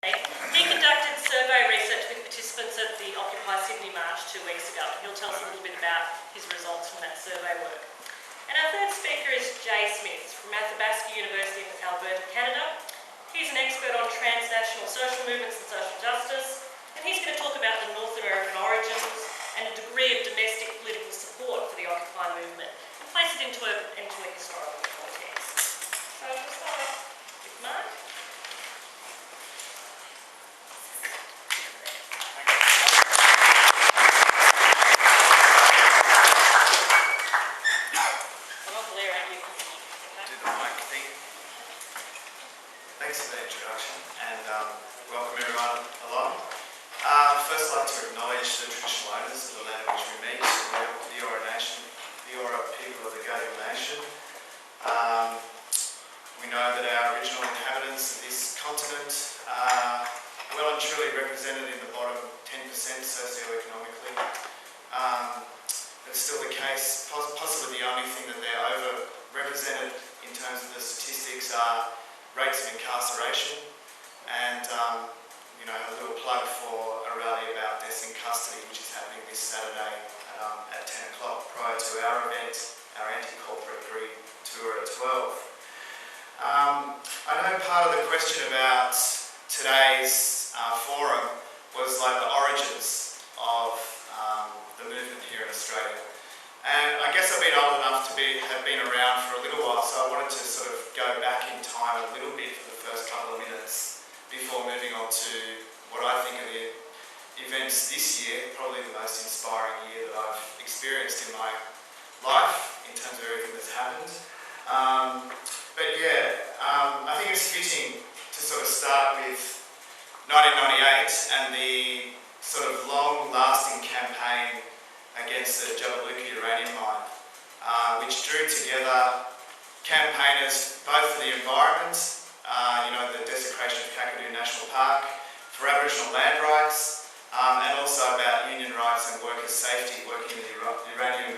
He conducted survey research with participants at the Occupy Sydney March 2 weeks ago. He'll tell us a little bit about his results from that survey work. And our third speaker is Jay Smith from Athabasca University in Alberta, Canada. He's an expert on transnational social movements and social justice, and he's going to talk about the North American origins and a degree of domestic political support for the Occupy movement and place it into a historical context. So we'll start off with Mark. Thanks for the introduction and welcome everyone along. First I'd like to acknowledge the traditional owners of the land in which we meet, the Eora Nation, the Eora people of the Gadigal Nation. We know that our original inhabitants of this continent are well and truly represented in the bottom 10% socioeconomically. It's still the case, possibly the only thing that they're over-represented in terms of the statistics are rates of incarceration, and a little plug for a rally about deaths in custody, which is happening this Saturday at 10 o'clock prior to our event, our anti-corporate greed tour at 12. I know part of the question about today's forum was like the origins of the movement here in Australia. And I guess I've been old enough to have been around for a little while, so I wanted to sort of go back in time a little bit for the first couple of minutes before moving on to what I think are the events this year, probably the most inspiring year that I've experienced in my life in terms of everything that's happened. I think it's fitting to sort of start with 1998 and the sort of long-lasting campaign against the Jabiluka uranium mine, which drew together campaigners both for the environment, the desecration of Kakadu National Park, for Aboriginal land rights, and also about union rights and workers' safety working in the uranium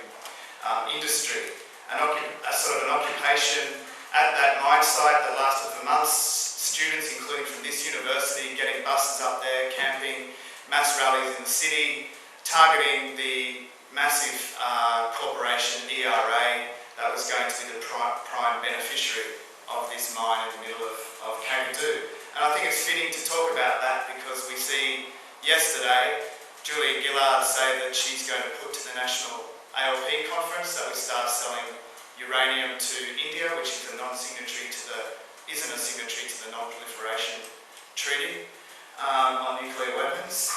industry. A sort of an occupation at that mine site that lasted for months. Students, including from this university, getting buses up there, camping, mass rallies in the city, targeting the massive corporation ERA that was going to be the prime beneficiary of this mine in the middle of Kakadu. And I think it's fitting to talk about that because we see yesterday Julia Gillard say that she's going to put to the National ALP conference that we start selling uranium to India, which is isn't a signatory to the Non-Proliferation Treaty on nuclear weapons.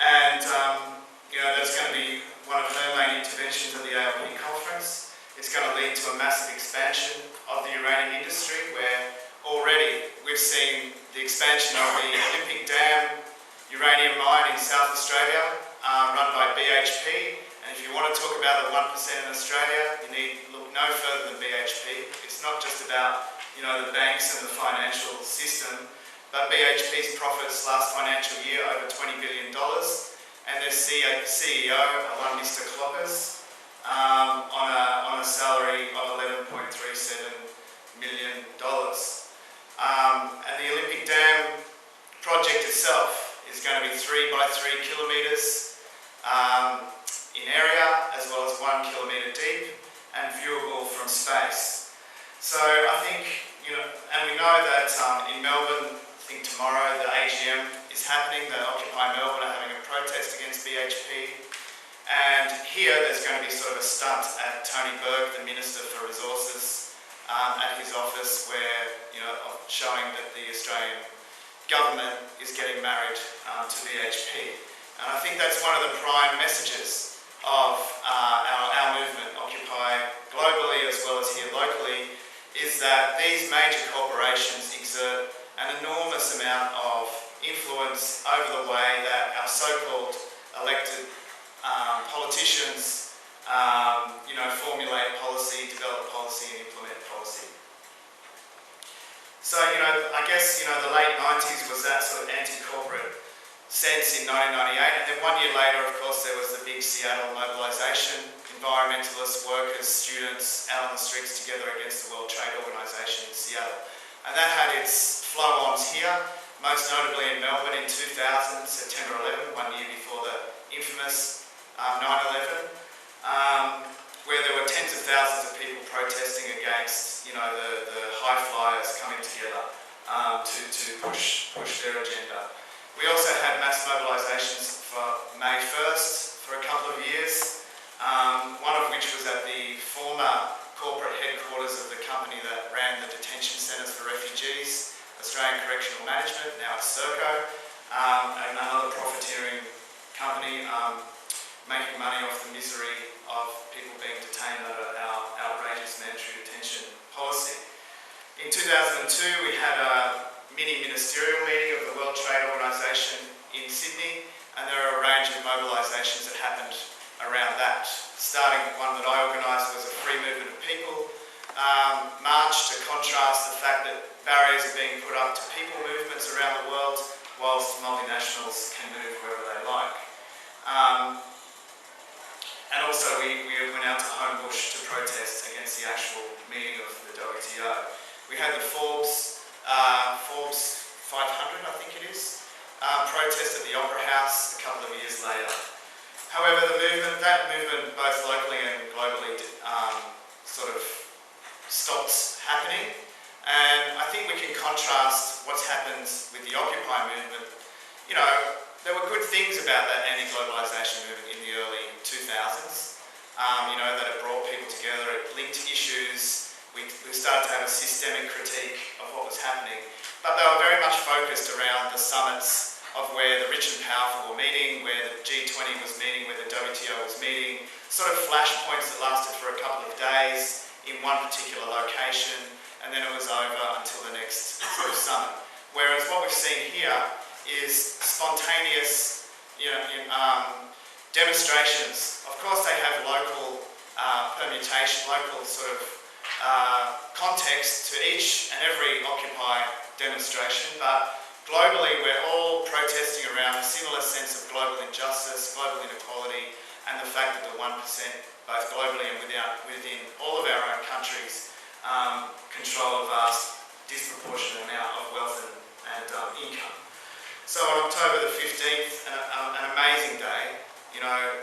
And that's going to be one of her main interventions at the ALP conference. It's going to lead to a massive expansion of the uranium industry, where already we've seen the expansion of the Olympic Dam uranium mine in South Australia, run by BHP. And if you want to talk about the 1% in Australia, you need look no further than BHP. It's not just about the banks and the financial system, but BHP's profits last financial year over $20 billion. And their CEO, one Mr. Kloppers, on a salary of $11.37 million. And the Olympic Dam project itself is going to be 3 by 3 kilometres in area, as well as 1 kilometre deep and viewable from space. So I think, and we know that in Melbourne, I think tomorrow the AGM is happening, the Occupy Melbourne are having a protest against BHP. And here there's going to be sort of a stunt at Tony Burke, the Minister for Resources, at his office where, showing that the Australian government is getting married to BHP. And I think that's one of the prime messages of our movement, Occupy globally as well as here locally, is that these major corporations exert an enormous amount of influence over the way that our so-called elected politicians formulate policy, develop policy and implement policy. So, I guess, the late 90s was that sort of anti-corporate sense in 1998, and then 1 year later, of course, there was the big Seattle mobilisation, environmentalists, workers, students out on the streets together against the World Trade Organization in Seattle. And that had its flow-ons here, most notably in Melbourne in 2000, September 11, 1 year before the infamous 9/11, where there were tens of thousands of people protesting against, the high flyers coming together to push their agenda. We also had mass mobilisations for May 1st for a couple of years, one of which was at the former corporate headquarters of the company that ran the detention centres for refugees, Australian Correctional Management, now it's Serco, and another profiteering company making money off the misery of people being detained under our outrageous mandatory detention policy. In 2002 we had a mini ministerial meeting of the World Trade Organisation in Sydney, and there are a range of mobilisations that happened around that. Starting one that I organised was a free movement of people march to contrast the fact that barriers are being put up to people movements around the world whilst multinationals can move wherever they like. And also we went out to Homebush to protest against the actual meeting of the WTO. We had the Forbes 500, I think it is, protest at the Opera House a couple of years later. However, that movement, both locally and globally, sort of stopped happening. And I think we can contrast what's happened with the Occupy movement. There were good things about that anti-globalisation movement in the early 2000s. That it brought people together, it linked issues. We started to have a systemic critique of what was happening. But they were very much focused around the summits of where the rich and powerful were meeting, where the G20 was meeting, where the WTO was meeting, sort of flashpoints that lasted for a couple of days in one particular location, and then it was over until the next sort of summit. Whereas what we've seen here is spontaneous, demonstrations. Of course they have local permutation, local sort of context to each and every Occupy demonstration, but globally we're all protesting around a similar sense of global injustice, global inequality, and the fact that the 1%, both globally and within all of our own countries, control a vast, disproportionate amount of wealth and income. So on October the 15th, an amazing day,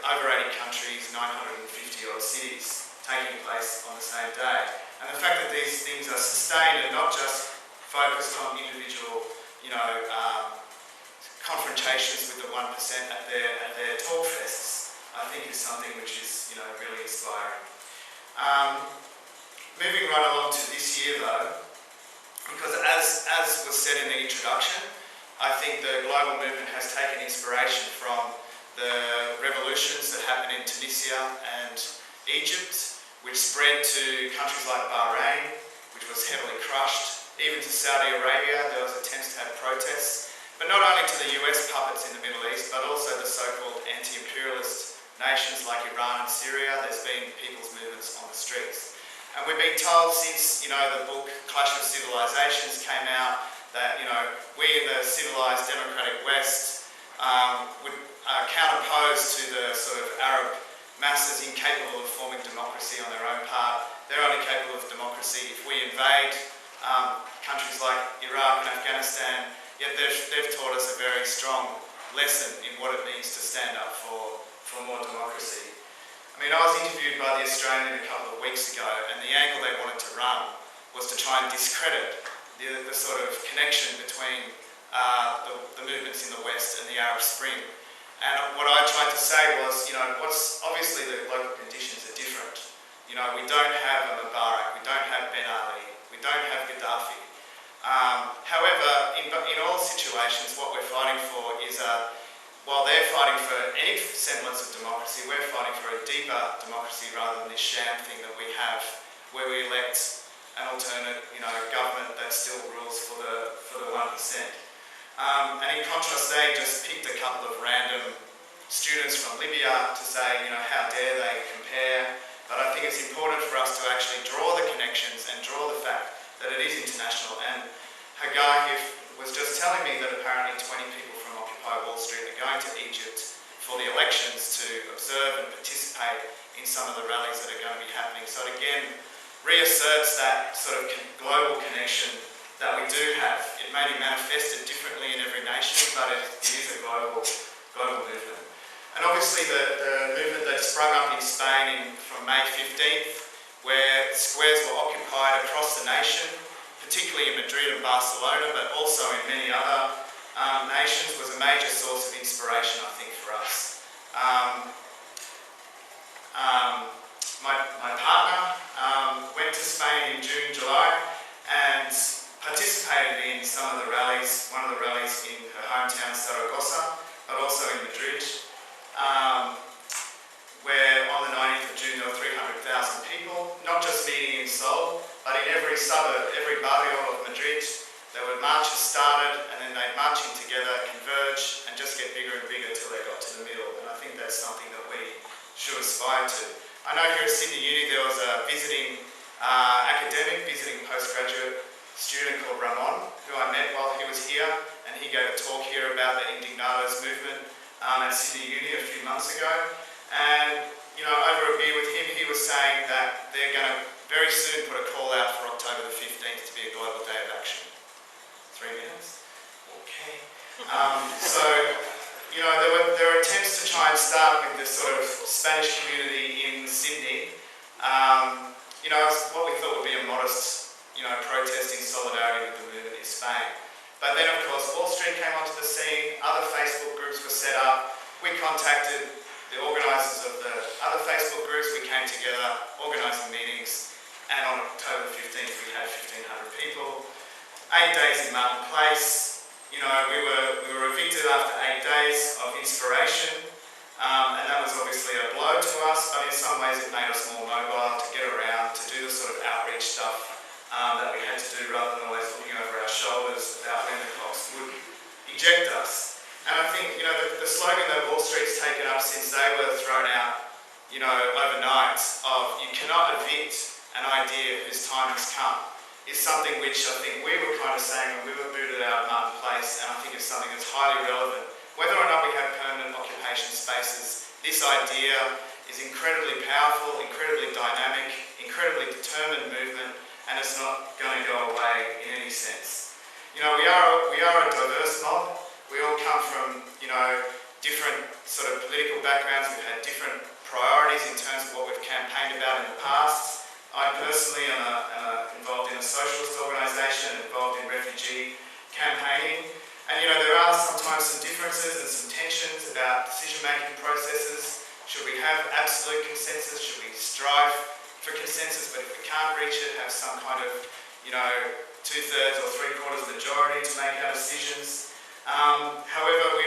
over 80 countries, 950 odd cities taking place on the same day. And the fact that these things are sustained and not just focused on individual, confrontations with the 1% at their talk fests, I think is something which is, really inspiring. Moving right along to this year though, because as was said in the introduction, I think the global movement has taken inspiration from the revolutions that happened in Tunisia and Egypt, which spread to countries like Bahrain, which was heavily crushed. Even to Saudi Arabia, there was attempts to have protests, but not only to the US puppets in the Middle East, but also the so-called anti-imperialist nations like Iran and Syria. There's been people's movements on the streets. And we've been told since, the book Clash of Civilizations came out that, we in the civilised democratic West would counterpose to the sort of Arab masses incapable of forming democracy on their own part. They're only capable of democracy if we invade countries like Iraq and Afghanistan, yet they've taught us a very strong lesson in what it means to stand up for more democracy. I was interviewed by The Australian a couple of weeks ago, and the angle they wanted to run was to try and discredit the sort of connection between the movements in the West and the Arab Spring. And what I tried to say was, obviously the local conditions are different. We don't have a Mubarak, we don't have Ben Ali, we don't have Gaddafi. However, in all situations, what we're fighting for is, while they're fighting for any semblance of democracy, we're fighting for a deeper democracy rather than this sham thing that we have, where we elect an alternate, government that still rules for the 1%. And in contrast, they just picked a couple of random students from Libya to say, how dare they compare. But I think it's important for us to actually draw the connections and draw the fact that it is international. And Hagar was just telling me that apparently 20 people from Occupy Wall Street are going to Egypt for the elections to observe and participate in some of the rallies that are going to be happening. So it again reasserts that sort of global connection that we do have. It may be manifested differently in every nation, but it is a global movement. And obviously the movement that sprung up in Spain from May 15th, where squares were occupied across the nation, particularly in Madrid and Barcelona, but also in many other nations, was a major source of inspiration, I think, for us. My partner went to Spain in June, July, and participated in some of the rallies, one of the rallies in her hometown Zaragoza, but also in Madrid, where on the 19th of June there were 300,000 people, not just meeting in Sol, but in every suburb, every barrio of Madrid. There were marches started, and then they'd march in together, converge, and just get bigger and bigger till they got to the middle. And I think that's something that we should aspire to. I know here at Sydney Uni there was a visiting academic, visiting postgraduate student called Ramon, who I met while he was here, and he gave a talk here about the Indignados movement at Sydney Uni a few months ago. And, you know, over a beer with him, he was saying that they're going to very soon put a call out for October the 15th to be a global day of action. 3 minutes? Okay. So, you know, there were attempts to try and start with this sort of Spanish community in Sydney. You know, what we thought would be a modest, you know, protest in solidarity with the movement in Spain. But then, of course, Wall Street came onto the scene, other Facebook groups were set up. We contacted the organisers of the other Facebook groups. We came together, organising meetings, and on October 15th we had 1,500 people. 8 days in Martin Place. You know, we were evicted after 8 days of inspiration, and that was obviously a blow to us, but in some ways it made us more mobile to get around, to do the sort of outreach stuff that we had to do rather than always looking over our shoulders about when the cops would eject us. And I think, you know, the slogan that Wall Street's taken up since they were thrown out, you know, overnight, of you cannot evict an idea whose time has come, is something which I think we were kind of saying when we were booted out of Martin Place, and I think it's something that's highly relevant. Whether or not we have permanent occupation spaces, this idea is incredibly powerful, incredibly dynamic, incredibly determined movement, and it's not going to go away in any sense. You know, we are a diverse mob. We all come from, you know, different sort of political backgrounds. We've had different priorities in terms of what we've campaigned about in the past. I personally am involved in a socialist organisation, involved in refugee campaigning. And, you know, there are sometimes some differences and some tensions about decision-making processes. Should we have absolute consensus? Should we strive for consensus, but if we can't reach it, have some kind of, you know, 2/3 or 3/4 majority to make our decisions? However,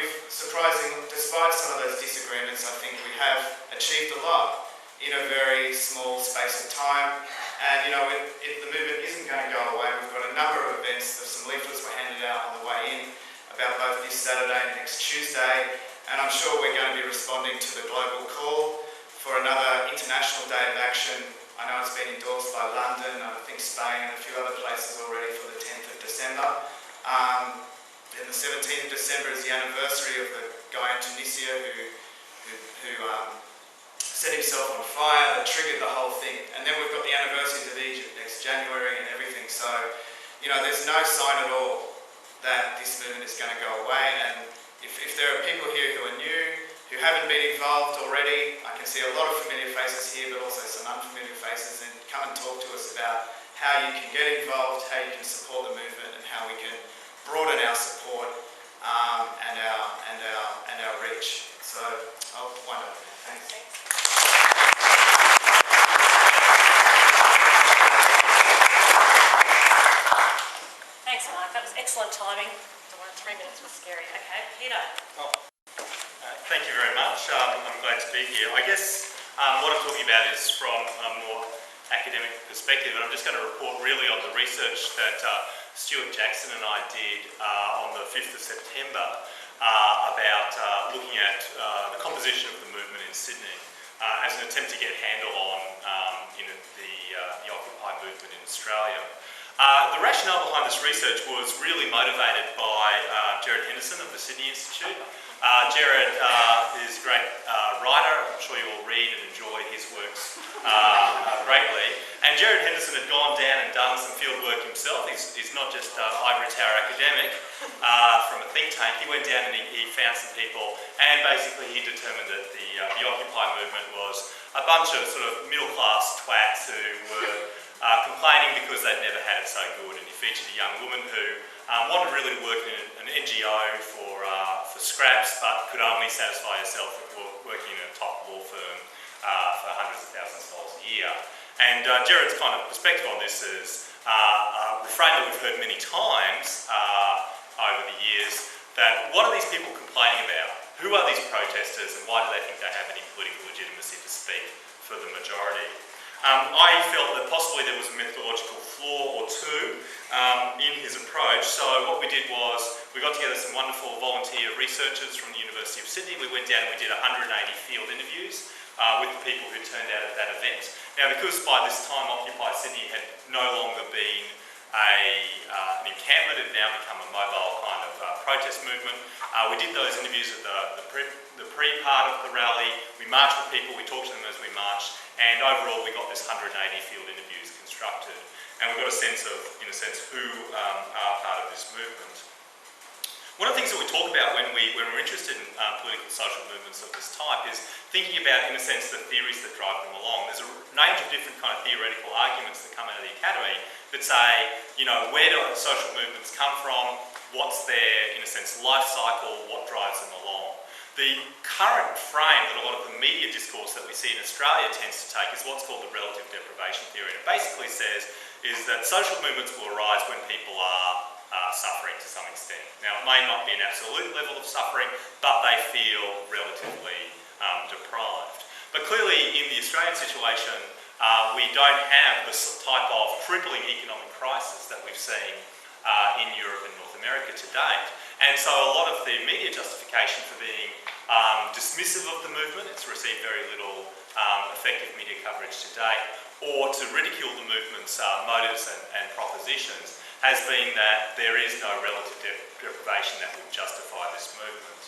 despite some of those disagreements, I think we have achieved a lot in a very small space of time. And, you know, the movement isn't going to go away. We've got a number of events. There's some leaflets were handed out on the way in about both this Saturday and next Tuesday. And I'm sure we're going to be responding to the global call for another international day of action. I know it's been endorsed by London, I think Spain and a few other places already for the 10th of December. Then the 17th of December is the anniversary of the guy in Tunisia who set himself on fire, that triggered the whole thing. And then we've got the anniversaries of Egypt next January and everything. So, you know, there's no sign at all that this movement is going to go away. And if there are people here who are new, who haven't been involved already, I can see a lot of familiar faces here, but also some unfamiliar faces, and come and talk to us about how you can get involved, how you can support the movement, and how we can broaden our support and our reach. So I'll wind up there. Thanks. Thanks, Mark. That was excellent timing. The 3 minutes was scary. Okay, Peter. Thank you very much. I'm glad to be here. I guess what I'm talking about is from a more academic perspective, and I'm just going to report really on the research that Stuart Jackson and I did on the 5th of September about looking at the composition of the movement in Sydney as an attempt to get a handle on the Occupy movement in Australia. The rationale behind this research was really motivated by Gerard Henderson of the Sydney Institute. Gerard is a great writer. I'm sure you all read and enjoy his works greatly. And Gerard Henderson had gone down and done some field work himself. He's not just an ivory tower academic from a think tank. He went down and he found some people, and basically he determined that the Occupy movement was a bunch of sort of middle-class twats who were complaining because they'd never had it so good. And he featured a young woman who wanted really to work in an NGO for scraps, but could only satisfy herself working in a top law firm for hundreds of thousands of dollars a year. And Gerard's kind of perspective on this is a refrain that we've heard many times over the years, that what are these people complaining about? Who are these protesters, and why do they think they have any political legitimacy to speak for the majority? I felt that possibly there was a methodological flaw or two in his approach. So what we did was we got together some wonderful volunteer researchers from the University of Sydney. We went down and we did 180 field interviews with the people who turned out at that event. Now, because by this time Occupy Sydney had no longer been an encampment, it had now become a mobile kind of protest movement. We did those interviews at the pre-part of the rally. We marched with people, we talked to them as we marched, and overall we got this 180 field interviews constructed. And we got a sense of, in a sense, who are part of this movement. One of the things that we talk about when we're interested in political social movements of this type is thinking about, in a sense, the theories that drive them along. There's a range of different kind of theoretical arguments that come out of the academy that say, you know, where do social movements come from? What's their, in a sense, life cycle? What drives them along? The current frame that a lot of the media discourse that we see in Australia tends to take is what's called the relative deprivation theory. And it basically says is that social movements will arise when people are suffering to some extent. Now, it may not be an absolute level of suffering, but they feel relatively deprived. But clearly, in the Australian situation, we don't have the type of crippling economic crisis that we've seen in Europe and North America to date. And so a lot of the media justification for being dismissive of the movement, it's received very little effective media coverage to date, or to ridicule the movement's motives and propositions, has been that there is no relative deprivation that will justify this movement.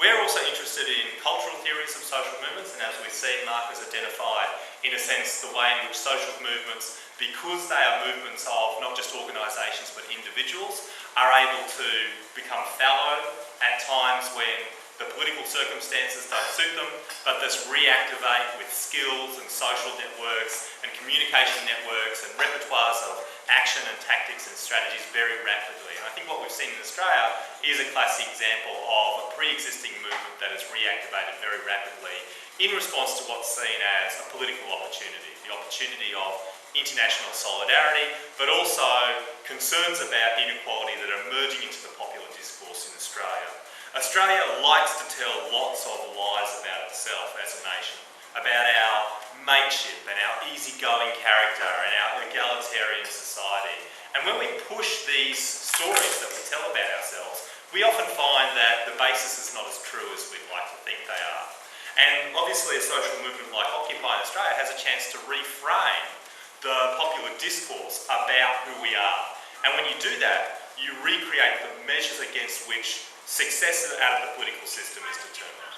We're also interested in cultural theories of social movements, and as we've seen, Mark has identified, in a sense, the way in which social movements, because they are movements of not just organisations but individuals, are able to become fallow at times when the political circumstances don't suit them, but this reactivate with skills and social networks and communication networks and repertoires of action and tactics and strategies very rapidly. And I think what we've seen in Australia is a classic example of a pre-existing movement that is reactivated very rapidly in response to what's seen as a political opportunity, the opportunity of international solidarity, but also concerns about inequality that are emerging into the popular discourse in Australia. Australia likes to tell lots of lies about itself as a nation, about our mateship and our easygoing character and our egalitarian society. And when we push these stories that we tell about ourselves, we often find that the basis is not as true as we'd like to think they are. And obviously a social movement like Occupy in Australia has a chance to reframe the popular discourse about who we are. And when you do that, you recreate the measures against which success out of the political system is determined.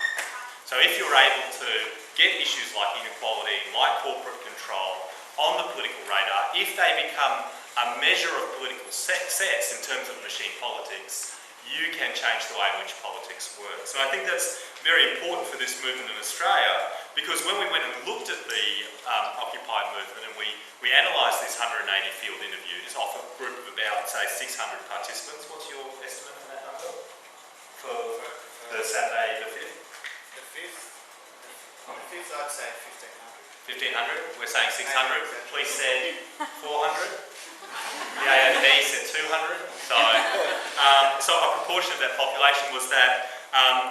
So if you're able to get issues like inequality, like corporate control on the political radar, if they become a measure of political success in terms of machine politics, you can change the way in which politics works. And I think that's very important for this movement in Australia, because when we went and looked at the Occupy movement and we analysed these 180 field interviews off a group of about, say, 600 participants, what's your estimate for that number? For the Saturday the 5th? The fifth I'd say 1,500. 1,500? We're saying 600. Police said 400. The AOP said 200. So a proportion of that population was that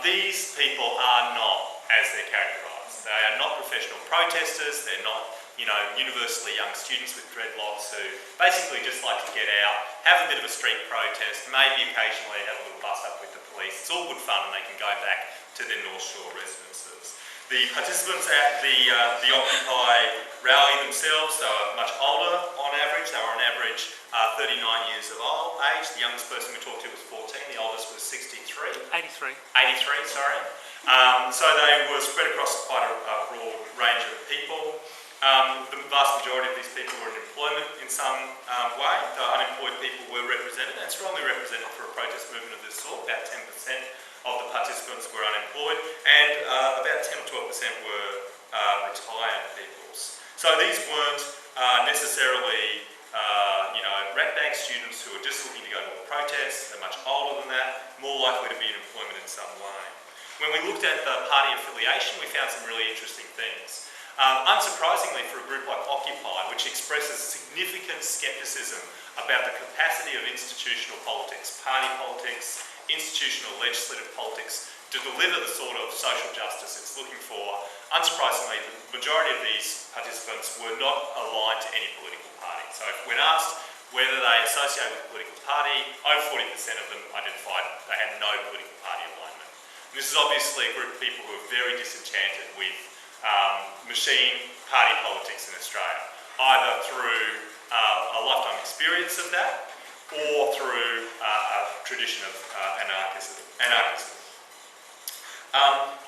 these people are not as they're characterised. They are not professional protesters. They're not, universally young students with dreadlocks who basically just like to get out, have a bit of a street protest, maybe occasionally have a little bust up with the police. It's all good fun and they can go back to their North Shore residences. The participants at the Occupy rally themselves, they were much older on average. They were on average 39 years of age. The youngest person we talked to was 14, the oldest was 63. 83. 83, sorry. So they were spread across quite a broad range of people. The vast majority of these people were in employment in some way. The unemployed people were represented and strongly represented for a protest movement of this sort. About 10% of the participants were unemployed and about 10 or 12% were retired peoples. So these weren't necessarily rat bag students who are just looking to go to a protest. They're much older than that, more likely to be in employment in some way. When we looked at the party affiliation, we found some really interesting things. Unsurprisingly, for a group like Occupy, which expresses significant scepticism about the capacity of institutional politics, party politics, institutional legislative politics, to deliver the sort of social justice it's looking for, unsurprisingly, the majority of these participants were not aligned to any political party. So when asked whether they associate with a political party, over 40% of them identified they had no political party alignment. And this is obviously a group of people who are very disenchanted with machine party politics in Australia, either through a lifetime experience of that or through a tradition of anarchism.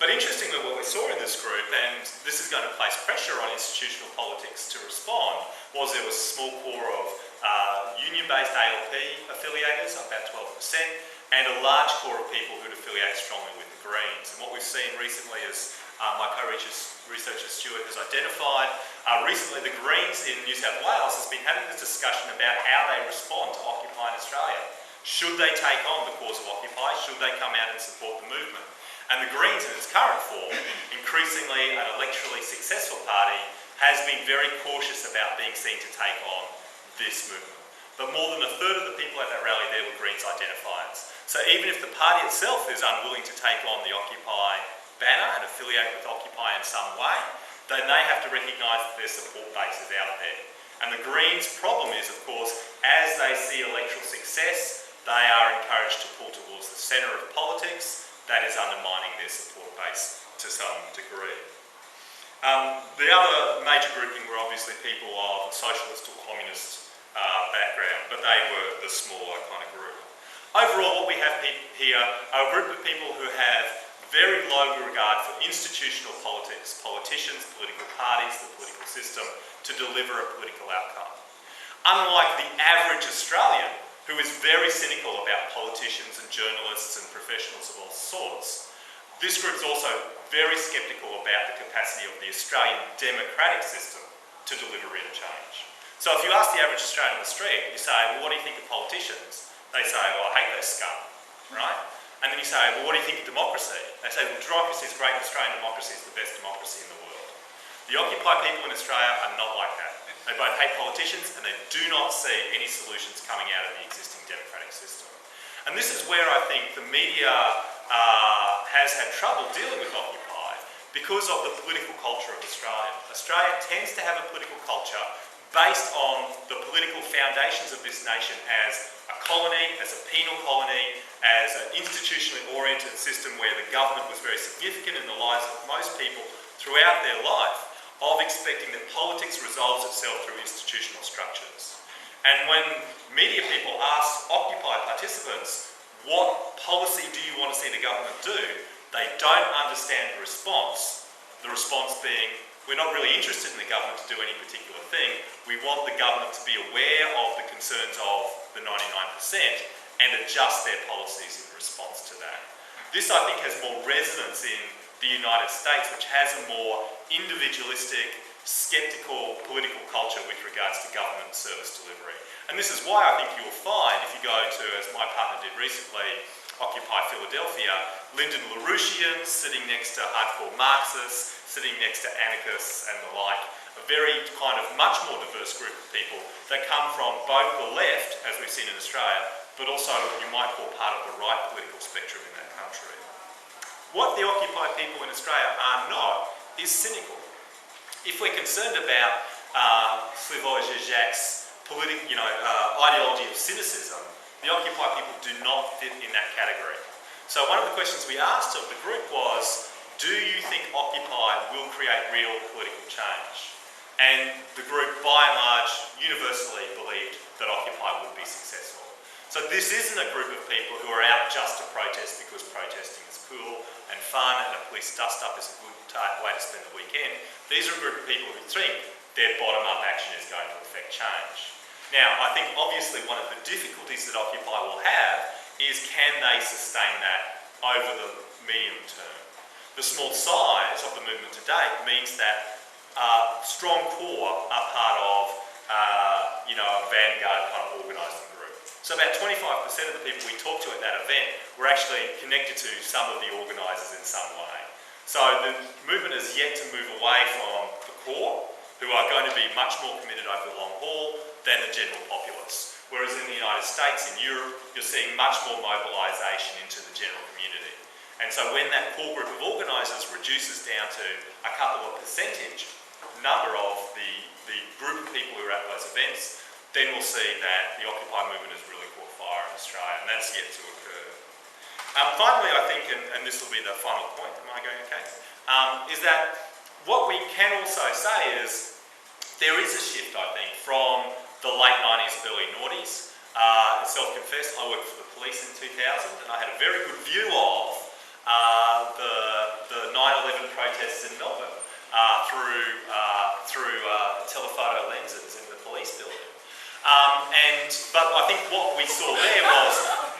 But interestingly, what we saw in this group, and this is going to place pressure on institutional politics to respond, was there was a small core of union-based ALP affiliators, about 12%, and a large core of people who'd affiliate strongly with the Greens. And what we've seen recently is my co-researcher Stuart has identified, recently the Greens in New South Wales has been having this discussion about how they respond to Occupy in Australia. Should they take on the cause of Occupy? Should they come out and support the movement? And the Greens in its current form, increasingly an electorally successful party, has been very cautious about being seen to take on this movement. But more than a third of the people at that rally there were Greens identifiers. So even if the party itself is unwilling to take on the Occupy banner and affiliate with Occupy in some way, then they have to recognise that their support base is out there. And the Greens' problem is, of course, as they see electoral success, they are encouraged to pull towards the centre of politics. That is undermining their support base to some degree. The other major grouping were obviously people of socialist or communist background, but they were the smaller kind of group. Overall, what we have here are a group of people who have very low regard for institutional politics, politicians, political parties, the political system, to deliver a political outcome. Unlike the average Australian, who is very cynical about politicians and journalists and professionals of all sorts, this group's also very sceptical about the capacity of the Australian democratic system to deliver real change. So if you ask the average Australian on the street, you say, well, what do you think of politicians? They say, well, I hate those scum, right? And then you say, well, what do you think of democracy? They say, well, democracy is great, Australian democracy is the best democracy in the world. The Occupy people in Australia are not like that. They both hate politicians and they do not see any solutions coming out of the existing democratic system. And this is where I think the media has had trouble dealing with Occupy because of the political culture of Australia. Australia tends to have a political culture based on the political foundations of this nation as a colony, as a penal colony, as an institutionally oriented system where the government was very significant in the lives of most people throughout their life, of expecting that politics resolves itself through institutional structures. And when media people ask Occupy participants, what policy do you want to see the government do? They don't understand the response being, we're not really interested in the government to do any particular thing. We want the government to be aware of the concerns of the 99% and adjust their policies in response to that. This, I think, has more resonance in the United States, which has a more individualistic, sceptical political culture with regards to government service delivery. And this is why I think you'll find, if you go to, as my partner did recently, Occupy Philadelphia, Lyndon LaRouchians sitting next to hardcore Marxists, sitting next to anarchists and the like, a very kind of much more diverse group of people that come from both the left, as we've seen in Australia, but also what you might call part of the right political spectrum in that country. What the Occupy people in Australia are not is cynical. If we're concerned about Slavoj Žižek's ideology of cynicism, the Occupy people do not fit in that category. So one of the questions we asked of the group was, do you think Occupy will create real political change? And the group, by and large, universally believed that Occupy would be successful. So this isn't a group of people who are out just to protest because protesting is cool and fun and a police dust-up is a good way to spend the weekend. These are a group of people who think their bottom-up action is going to affect change. Now, I think obviously one of the difficulties that Occupy will have is, can they sustain that over the medium term? The small size of the movement to date means that strong core are part of a vanguard kind of organising group. So about 25% of the people we talked to at that event were actually connected to some of the organisers in some way. So the movement is yet to move away from the core, who are going to be much more committed over the long haul than the general populace. Whereas in the United States, in Europe, you're seeing much more mobilisation into the general community. And so when that core group of organisers reduces down to a couple of percentage number of the group of people who are at those events, then we'll see that the Occupy movement has really caught fire in Australia, and that's yet to occur. Finally, I think, and this will be the final point, am I going okay? Is that what we can also say is there is a shift, I think, from the late 90s, early noughties. Self-confessed, I worked for the police in 2000, and I had a very good view of the 9/11 protests in Melbourne through telephoto lenses in the police building. But I think what we saw there was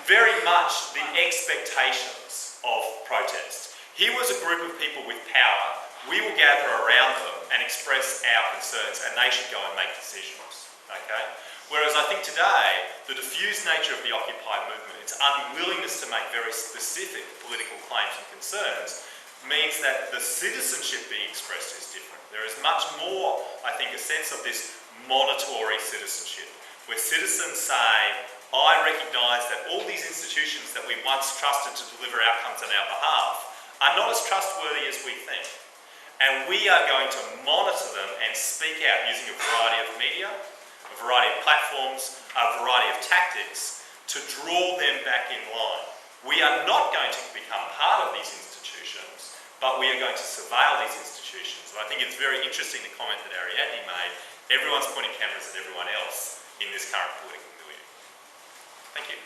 very much the expectations of protest. Here was a group of people with power. We will gather around them and express our concerns, and they should go and make decisions. Okay? Whereas I think today, the diffused nature of the Occupy movement, its unwillingness to make very specific political claims and concerns, means that the citizenship being expressed is different. There is much more, I think, a sense of this monitory citizenship, where citizens say, I recognise that all these institutions that we once trusted to deliver outcomes on our behalf are not as trustworthy as we think. And we are going to monitor them and speak out using a variety of media, a variety of platforms, a variety of tactics to draw them back in line. We are not going to become part of these institutions, but we are going to surveil these institutions. And I think it's very interesting the comment that Ariadne made. Everyone's pointing cameras at everyone else in this current political milieu. Thank you.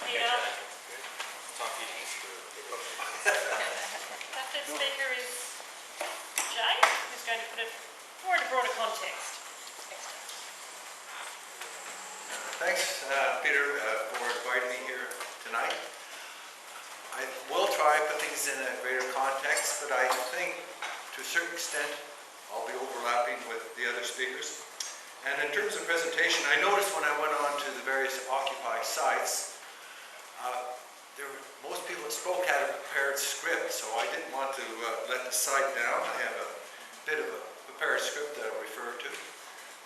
Peter. Our third speaker is Jay, who's going to put it more in a broader context. Thanks, Peter, for inviting me here tonight. I will try to put things in a greater context, but I think to a certain extent I'll be overlapping with the other speakers. And in terms of presentation, I noticed when I went on to the various Occupy sites, most people that spoke had a prepared script, so I didn't want to let the site down. I have a bit of a prepared script that I'll refer to.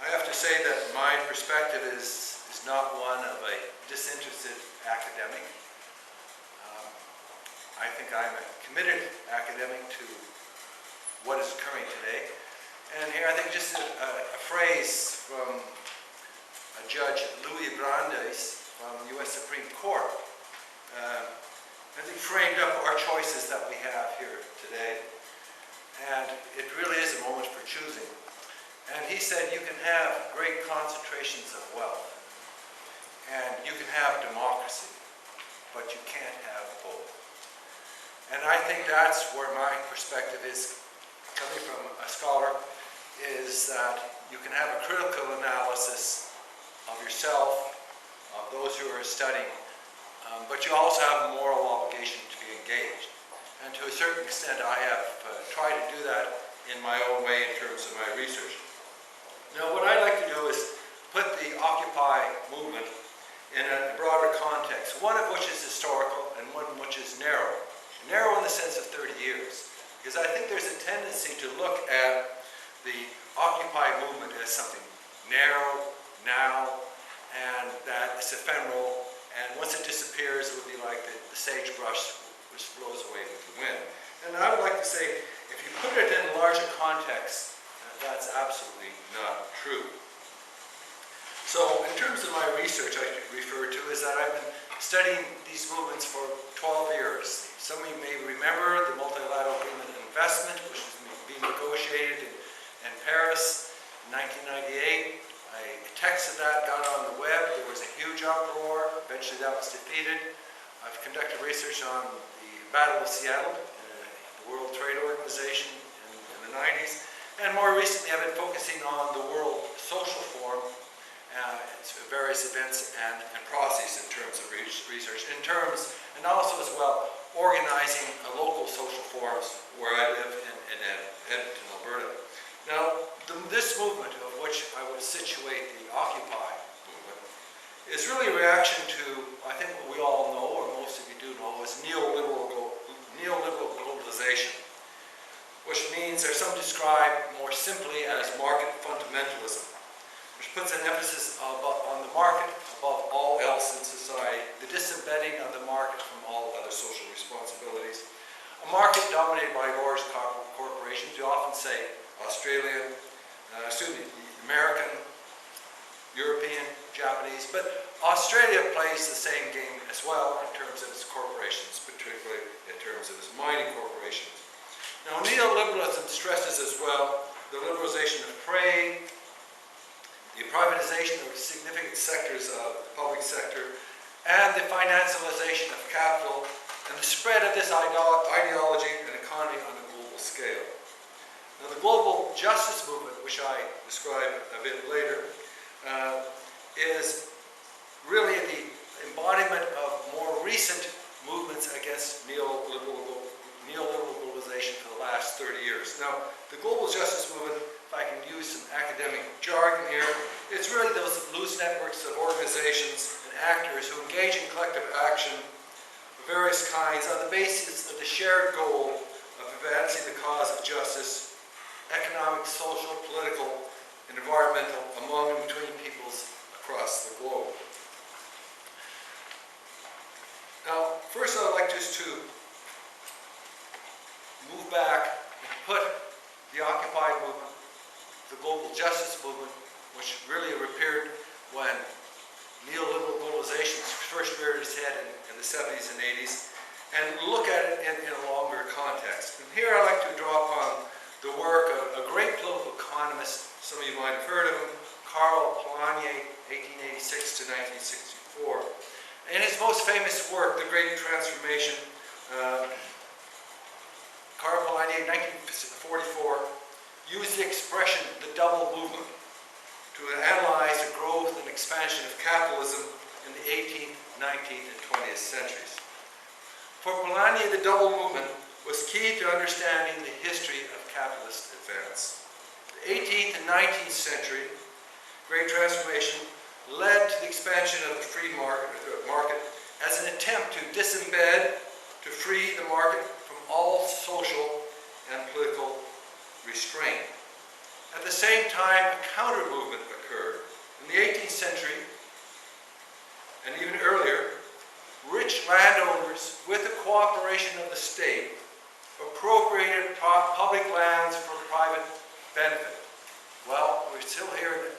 I have to say that my perspective is not one of a disinterested academic. I think I'm a committed academic to what is occurring today. And here I think just a phrase from a judge, Louis Brandeis, from the U.S. Supreme Court. I think framed up our choices that we have here today. And it really is a moment for choosing. And he said you can have great concentrations of wealth, and you can have democracy, but you can't have both. And I think that's where my perspective is, coming from a scholar, is that you can have a critical analysis of yourself, of those who are studying, but you also have a moral obligation to be engaged. And to a certain extent, I have tried to do that in my own way in terms of my research. Now, what I'd like to do is put the Occupy movement in a broader context, one of which is historical and one which is narrow. Narrow in the sense of 30 years, because I think there's a tendency to look at the Occupy movement as something narrow, now, and that it's ephemeral And once it disappears, it would be like the sagebrush which blows away with the wind. And I would like to say, if you put it in a larger context, that's absolutely not true. So in terms of my research, I refer to is that I've been studying these movements for 12 years. Some of you may remember the Multilateral Agreement on Investment, which was being negotiated in Paris in 1998. I texted that, got it on the web. There was a huge uproar. Eventually that was defeated. I've conducted research on the Battle of Seattle, the World Trade Organization in the 90s. And more recently, I've been focusing on the World Social Forum, its various events and processes in terms of research, and also as well organizing local social forums where I live in Edmonton, Alberta. Now, this movement, of which I would situate the Occupy movement, is really a reaction to, I think what we all know, or most of you do know, is neoliberal globalization, which means, or some describe more simply as market fundamentalism, which puts an emphasis on the market above all else in society, the disembedding of the market from all other social responsibilities. A market dominated by large corporations, we often say Australian, American, European, Japanese, but Australia plays the same game as well in terms of its corporations, particularly in terms of its mining corporations. Now, neoliberalism stresses as well the liberalization of trade, the privatization of significant sectors of the public sector, and the financialization of capital, and the spread of this ideology and economy on a global scale. Now, the global justice movement, which I describe a bit later, is really the embodiment of more recent movements against neoliberal globalization for the last 30 years. Now, the global justice movement, if I can use some academic jargon here, it's really those loose networks of organizations and actors who engage in collective action of various kinds on the basis of the shared goal of advancing the cause of justice, economic, social, political, and environmental among and between peoples across the globe. Now, first I'd like just to move back and put the Occupy movement, the global justice movement, which really appeared when neoliberal globalization first reared its head in the 70s and 80s, and look at it in a longer context. And here I'd like to draw upon the work of a great political economist, some of you might have heard of him, Karl Polanyi, 1886 to 1964. In his most famous work, The Great Transformation, Karl Polanyi, in 1944, used the expression, the double movement, to analyze the growth and expansion of capitalism in the 18th, 19th, and 20th centuries. For Polanyi, the double movement was key to understanding the history of capitalist advance. The 18th and 19th century, Great Transformation, led to the expansion of the free market as an attempt to disembed, to free the market from all social and political restraint. At the same time, a counter-movement occurred. In the 18th century, and even earlier, rich landowners, with the cooperation of the state, appropriated public lands for private benefit. Well, we're still hearing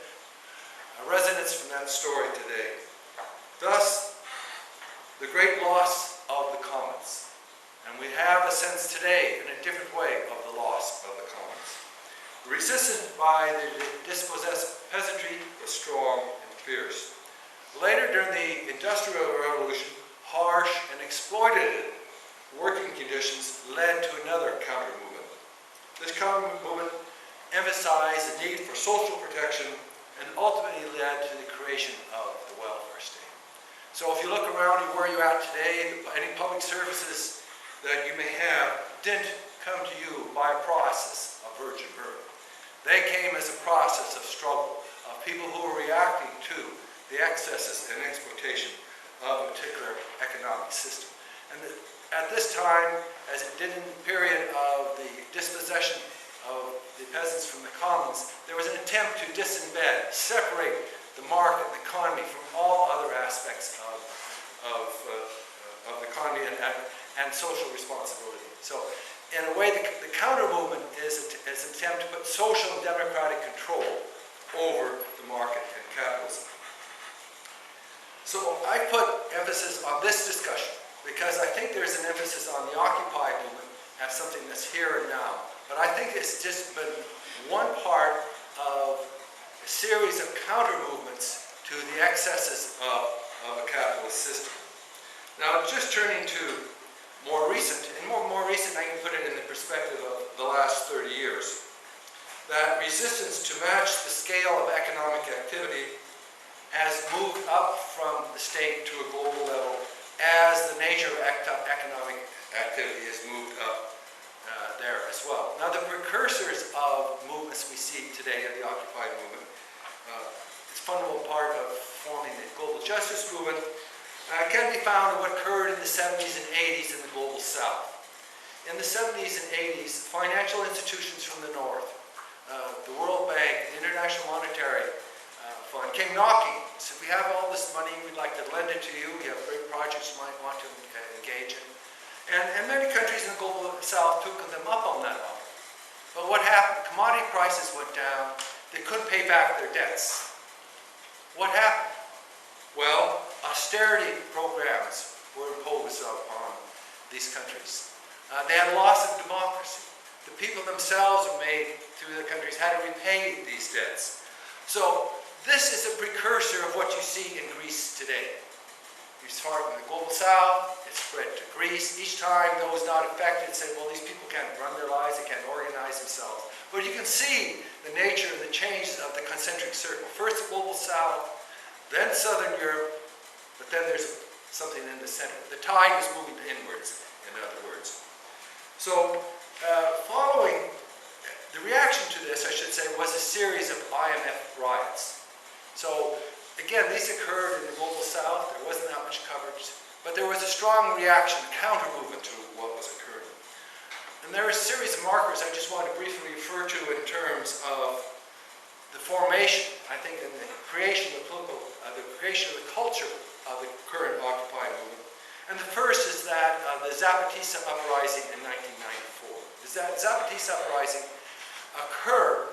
a resonance from that story today. Thus, the great loss of the commons. And we have a sense today, in a different way, of the loss of the commons. The resistance by the dispossessed peasantry was strong and fierce. Later, during the Industrial Revolution, harsh and exploitative working conditions led to another counter-movement. This counter-movement emphasized the need for social protection and ultimately led to the creation of the welfare state. So if you look around where you're at today, any public services that you may have didn't come to you by a process of virgin birth. They came as a process of struggle, of people who were reacting to the excesses and exploitation of a particular economic system. And at this time, as it did in the period of the dispossession of the peasants from the commons, there was an attempt to disembed, separate the market and the economy from all other aspects of and social responsibility. So in a way, the counter movement is an attempt to put social and democratic control over the market and capitalism. So I put emphasis on this discussion because I think there's an emphasis on the Occupy movement as something that's here and now. But I think it's just been one part of a series of counter movements to the excesses of a capitalist system. Now, just turning to more recent, and more recent, I can put it in the perspective of the last 30 years, that resistance to match the scale of economic activity has moved up from the state to a global level as the nature of economic activity has moved up there as well. Now, the precursors of movements we see today in the Occupy movement, it's a fundamental part of forming the global justice movement, can be found in what occurred in the 70s and 80s in the global south. In the 70s and 80s, financial institutions from the north, the World Bank, the International Monetary Fund, came knocking. Said, we have all this money, we'd like to lend it to you, we have great projects you might want to engage in. And many countries in the global south took them up on that offer. But what happened? Commodity prices went down, they couldn't pay back their debts. What happened? Well, austerity programs were imposed upon these countries. They had a loss of democracy. The people themselves who made through the countries had to repay these debts. So this is a precursor of what you see in Greece today. You start in the global south, it spread to Greece. Each time those not affected say, well, these people can't run their lives, they can't organize themselves. But you can see the nature and the changes of the concentric circle. First the global south, then Southern Europe, but then there's something in the center. The tide is moving inwards, in other words. So following the reaction to this, I should say, was a series of IMF riots. So again, these occurred in the global south. There wasn't that much coverage, but there was a strong reaction, a counter-movement to what was occurring. And there are a series of markers I just want to briefly refer to in terms of the formation, I think, and the creation of the creation of the culture of the current Occupy movement. And the first is that the Zapatista uprising in 1994. The Zapatista uprising occurred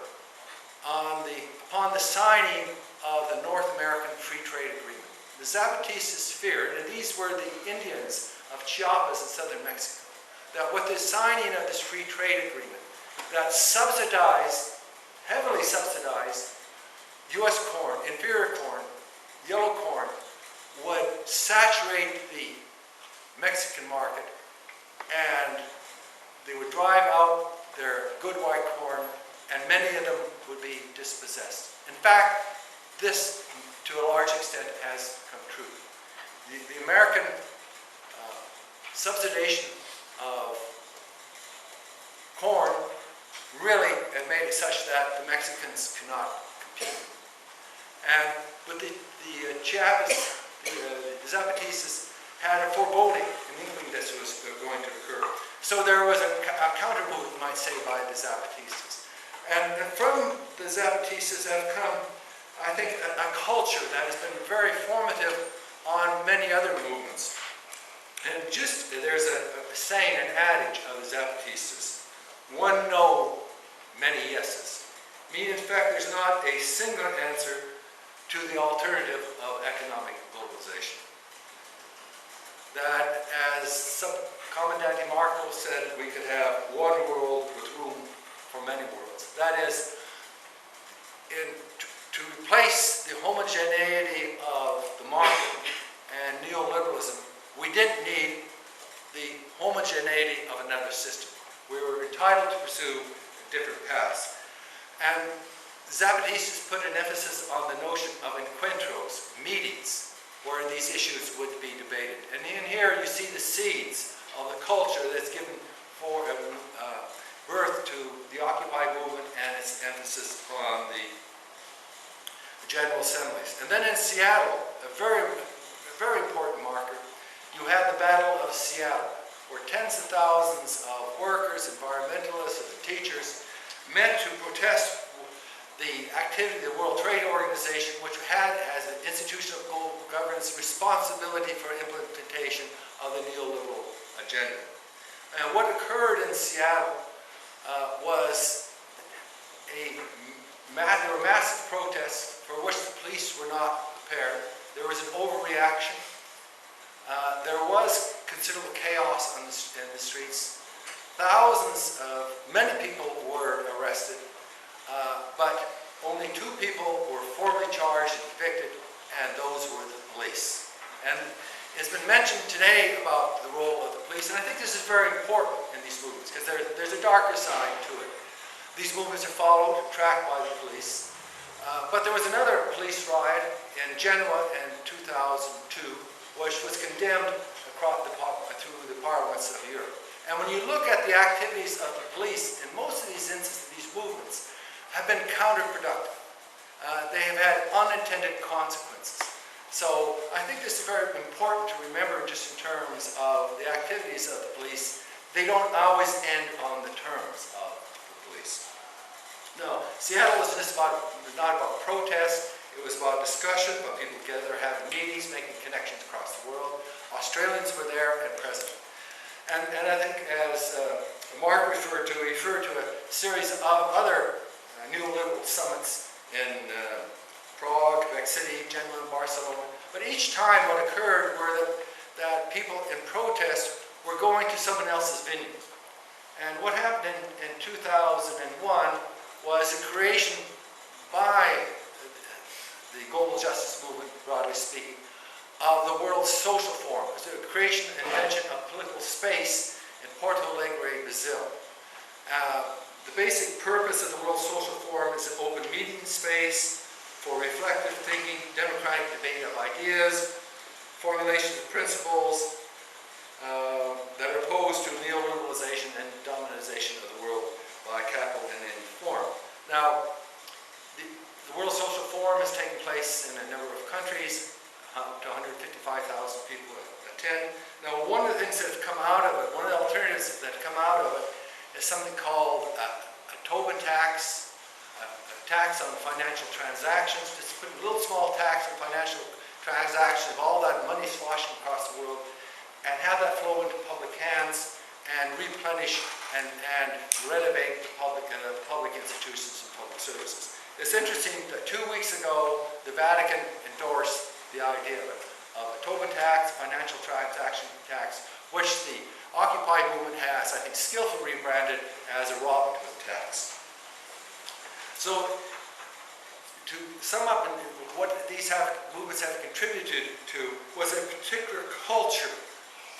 upon the signing of the North American Free Trade Agreement. The Zapatistas feared, and these were the Indians of Chiapas in southern Mexico, that with the signing of this free trade agreement, that heavily subsidized U.S. corn, inferior corn, yellow corn, would saturate the Mexican market, and they would drive out their good white corn, and many of them would be dispossessed. In fact, this, to a large extent, has come true. The American subsidization of corn really made it such that the Mexicans cannot compete. But the Chiapas, the Zapatistas, had a foreboding, an inkling this was going to occur. So there was a counter-movement, you might say, by the Zapatistas. And from the Zapatistas have come, I think, a culture that has been very formative on many other movements. And there's a saying, an adage of the Zapatistas: one no, many yeses. Meaning, in fact, there's not a single answer to the alternative of economic globalization. That, as Commandante Marco said, we could have one world with room for many worlds. That is, to replace the homogeneity of the market and neoliberalism, we didn't need the homogeneity of another system. We were entitled to pursue different paths. And Zapatistas put an emphasis on the notion of encuentros, meetings, where these issues would be debated. And in here you see the seeds of the culture that's given birth to the Occupy movement and its emphasis on the General Assemblies. And then in Seattle, a very important marker, you had the Battle of Seattle, where tens of thousands of workers, environmentalists, and teachers met to protest the activity of the World Trade Organization, which had as an institution of global governance responsibility for implementation of the neoliberal agenda. And what occurred in Seattle was there were massive protests for which the police were not prepared. There was an overreaction. There was considerable chaos in the streets. Many people were arrested, but only 2 people were formally charged and convicted, and those were the police. And it's been mentioned today about the role of the police, and I think this is very important in these movements, because there's a darker side to it. These movements are followed, tracked by the police. But there was another police riot in Genoa in 2002, which was condemned through the parliaments of Europe. And when you look at the activities of the police, in most of these instances, these movements have been counterproductive. They have had unintended consequences. So I think this is very important to remember just in terms of the activities of the police. They don't always end on the terms of the police. No, Seattle was not about protest. It was about discussion, about people together having meetings, making connections across the world. Australians were there and present. And I think as Mark referred to, he referred to a series of other neoliberal summits in Prague, Quebec City, Genoa, and Barcelona. But each time what occurred were that people in protest were going to someone else's vineyard. And what happened in 2001 was the creation by the global justice movement, broadly speaking, of the World Social Forum. It was the creation and invention of political space in Porto Alegre, Brazil. The basic purpose of the World Social Forum is an open meeting space for reflective thinking, democratic debate of ideas, formulation of principles that are opposed to neoliberalization and dominization of the world by capital in any form. Now, the World Social Forum has taken place in a number of countries. Up to 155,000 people attend. Now, one of the things that have come out of it, one of the alternatives that have come out of it, is something called a Tobin tax, a tax on financial transactions, just put a little small tax on financial transactions of all that money sloshing across the world, and have that flow into public hands and replenish and renovate the public institutions and public services. It's interesting that 2 weeks ago, the Vatican endorsed the idea of a Tobin tax, financial transaction tax, which the Occupy movement has, I think, skillfully rebranded as a Robin Hood tax. So, to sum up, what these movements have contributed to was a particular culture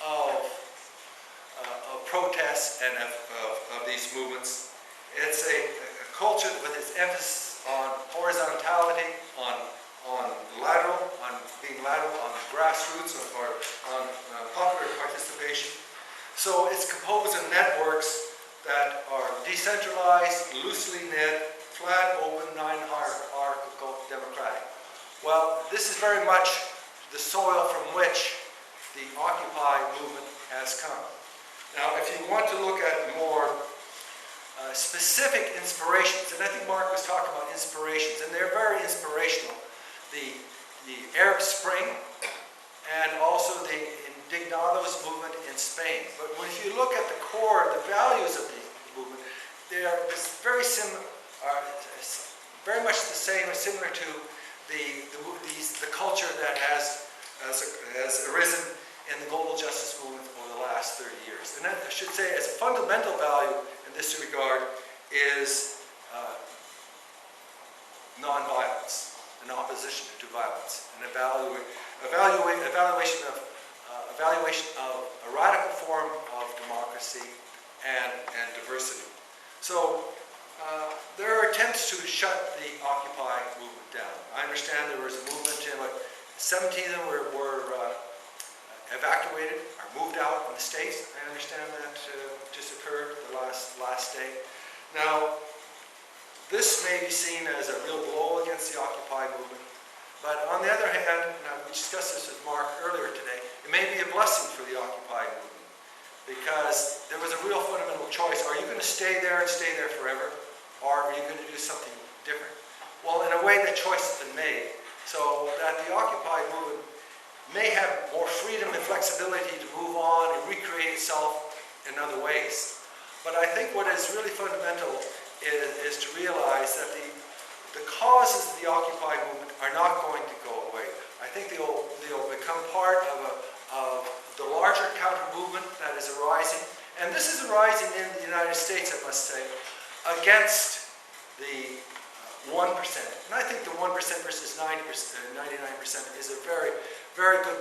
of protests and of these movements. It's a culture with its emphasis on horizontality, on being lateral, on grassroots, on popular participation. So it's composed of networks that are decentralized, loosely knit, flat, open, non-hierarchical, democratic. Well, this is very much the soil from which the Occupy movement has come. Now, if you want to look at more specific inspirations, and I think Mark was talking about inspirations, and they're very inspirational. The Arab Spring and also the Indignados movement in Spain. But if you look at the core, the values of the movement, they are very similar, very much the same or similar to the culture that has arisen in the global justice movement over the last 30 years. And I should say, as a fundamental value in this regard is nonviolence, an opposition to violence, an evaluation of a radical form of democracy and diversity. So there are attempts to shut the Occupy movement down. I understand there was a movement in 17 of them were evacuated or moved out in the States. I understand that just occurred the last day. Now, this may be seen as a real blow against the Occupy movement, but on the other hand, now we discussed this with Mark earlier today, it may be a blessing for the Occupy movement, because there was a real fundamental choice. Are you going to stay there and stay there forever, or are you going to do something different? Well, in a way, the choice has been made, so that the Occupy movement may have more freedom and flexibility to move on and recreate itself in other ways. But I think what is really fundamental is to realize that the causes of the Occupy movement are not going to go away. I think they'll become part of the larger counter-movement that is arising. And this is arising in the United States, I must say, against the 1%. And I think the 1% versus 99% is a very, very good,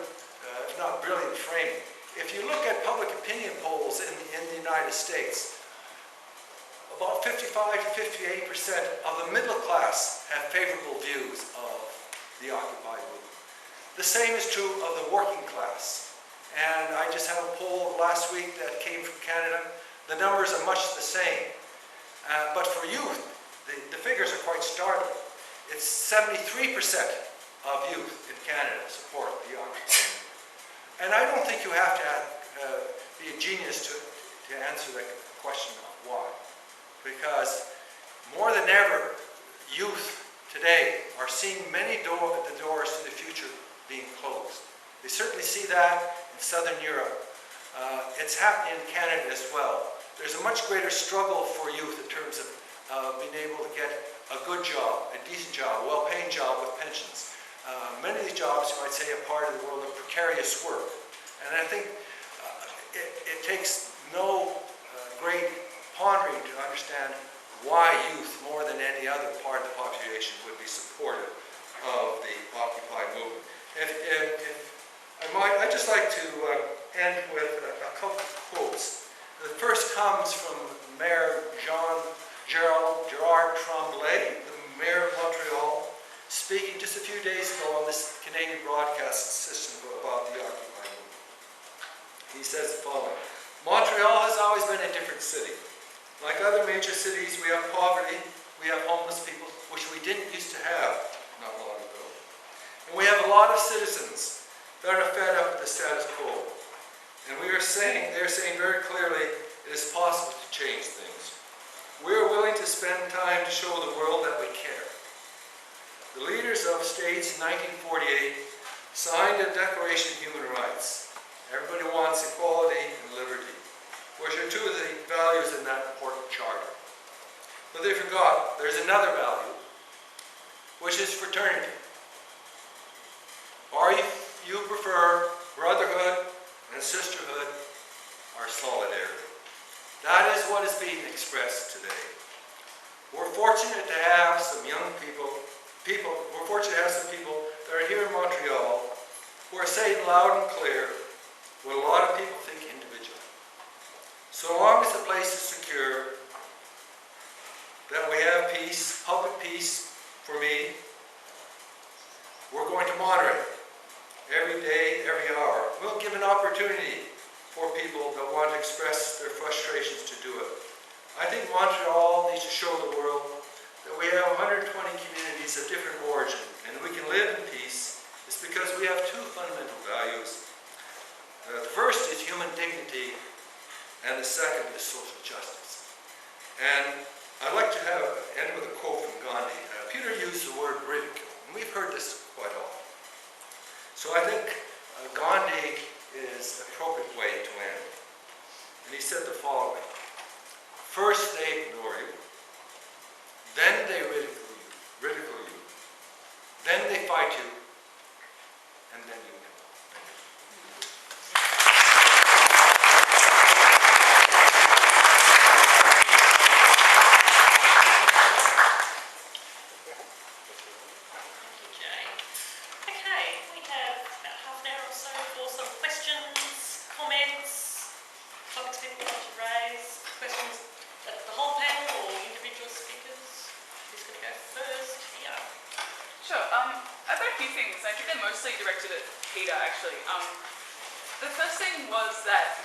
if not brilliant framing. If you look at public opinion polls in the United States, about 55 to 58% of the middle class have favorable views of the Occupy movement. The same is true of the working class. And I just had a poll last week that came from Canada. The numbers are much the same. But for youth, the figures are quite startling. It's 73% of youth in Canada support the Occupy movement. And I don't think you have to be a genius to answer that question of why. Because more than ever, youth today are seeing many doors to the future being closed. They certainly see that in Southern Europe. It's happening in Canada as well. There's a much greater struggle for youth in terms of being able to get a good job, a decent job, a well-paying job with pensions. Many of these jobs, you might say, are part of the world of precarious work. And I think it takes no great pondering to understand why youth, more than any other part of the population, would be supportive of the Occupy movement. If I might, I'd just like to end with a couple of quotes. The first comes from Mayor Gerard Tremblay, the Mayor of Montreal, speaking just a few days ago on this Canadian broadcast system about the Occupy movement. He says the following: Montreal has always been a different city. Like other major cities, we have poverty, we have homeless people, which we didn't used to have not long ago. And we have a lot of citizens that are fed up with the status quo. And they're saying very clearly it is possible to change things. We are willing to spend time to show the world that we care. The leaders of states in 1948 signed a Declaration of Human Rights. Everybody wants equality and liberty, which are two of the values in that important charter. But they forgot there's another value, which is fraternity. Or you prefer brotherhood and sisterhood or solidarity. That is what is being expressed today. We're fortunate to have some young people that are here in Montreal who are saying loud and clear what a lot of people think individually. So long as the place is secure, that we have peace, public peace for me, we're going to monitor it every day, every hour. We'll give an opportunity for people that want to express their frustrations to do it. I think Montreal needs to show the world that we have 120 communities of different origin, and we can live in peace. It's because we have two fundamental values. The first is human dignity, and the second is social justice. And I'd like to end with a quote from Gandhi. Peter used the word ridicule, and we've heard this quite often. So I think Gandhi is an appropriate way to end. And he said the following: first they ignore you, then they ridicule you, then they fight you, and then you know. Directed at Peter, actually. The first thing was that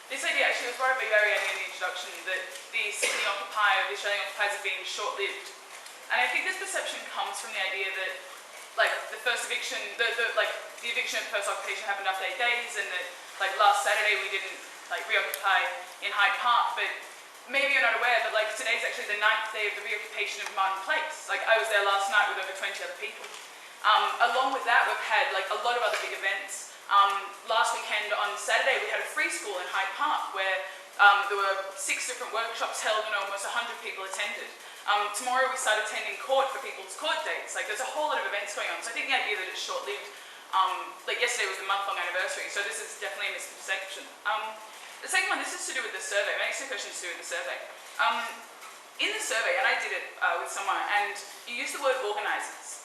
this idea actually was brought up very early in the introduction that the Sydney Occupy or the Australian occupies have been short-lived. And I think this perception comes from the idea that, like, the first eviction, the eviction of the first occupation happened after 8 days, and that, like, last Saturday we didn't, like, reoccupy in Hyde Park, but maybe you're not aware, but, like, today's actually the 9th day of the reoccupation of Martin Place. Like, I was there last night with over 20 other people. Along with that, we've had like a lot of other big events. Last weekend on Saturday, we had a free school in Hyde Park where there were 6 different workshops held and almost 100 people attended. Tomorrow we start attending court for people's court dates. Like there's a whole lot of events going on. So I think the idea that it's short-lived, like yesterday was the month-long anniversary, so this is definitely a misperception. The second one, this is to do with the survey. My next two questions to do with the survey. In the survey, and I did it with someone, and you use the word organisers.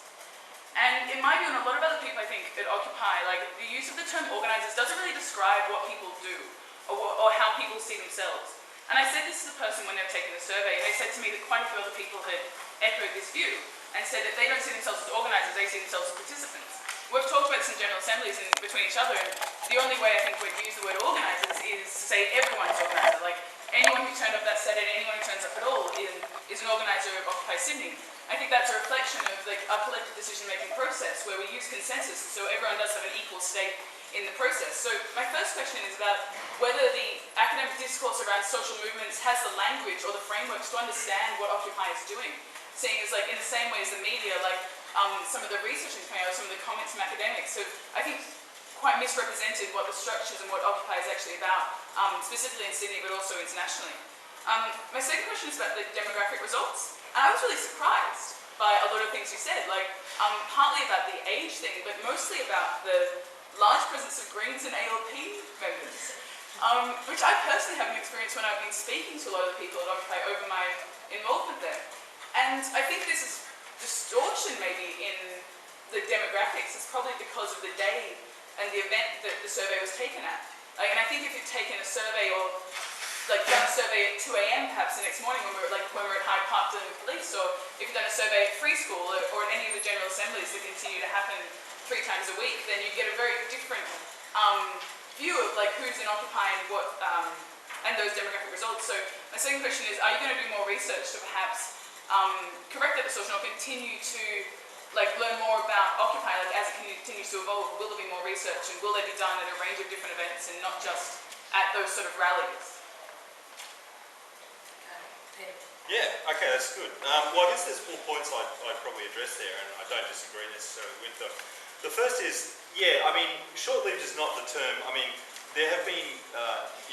And in my view, and a lot of other people I think at Occupy, like the use of the term organisers doesn't really describe what people do or how people see themselves. And I said this to the person when they were taking the survey, and they said to me that quite a few other people had echoed this view and said that they don't see themselves as organisers, they see themselves as participants. We've talked about this in General Assemblies and between each other, and the only way I think we'd use the word organisers is to say everyone's organiser. Like anyone who turned up that Saturday, anyone who turns up at all is an organiser of Occupy Sydney. I think that's a reflection of like our collective decision-making process where we use consensus so everyone does have an equal stake in the process. So my first question is about whether the academic discourse around social movements has the language or the frameworks to understand what Occupy is doing. Seeing as like in the same way as the media, like some of the research and some of the comments from academics have, I think, quite misrepresented what the structures and what Occupy is actually about, specifically in Sydney but also internationally. My second question is about the demographic results. And I was really surprised by a lot of things you said, like partly about the age thing, but mostly about the large presence of Greens and ALP members, which I personally haven't experienced when I've been speaking to a lot of the people at Occupy over my involvement there. And I think this is distortion maybe in the demographics. It's probably because of the day and the event that the survey was taken at. Like, and I think if you'd taken a survey or like done a survey at 2 a.m. perhaps the next morning when we were at Hyde Park dealing with police, or if you've done a survey at Free School or at any of the General Assemblies that continue to happen 3 times a week, then you get a very different view of like who's in Occupy and what and those demographic results. So my second question is, are you going to do more research to perhaps correct that distortion or continue to like learn more about Occupy, like as it continues to evolve? Will there be more research and will they be done at a range of different events and not just at those sort of rallies? Yeah, okay, that's good. Well, I guess there's 4 points I'd probably address there, and I don't disagree necessarily with them. The first is, yeah, I mean, short-lived is not the term. I mean, there have been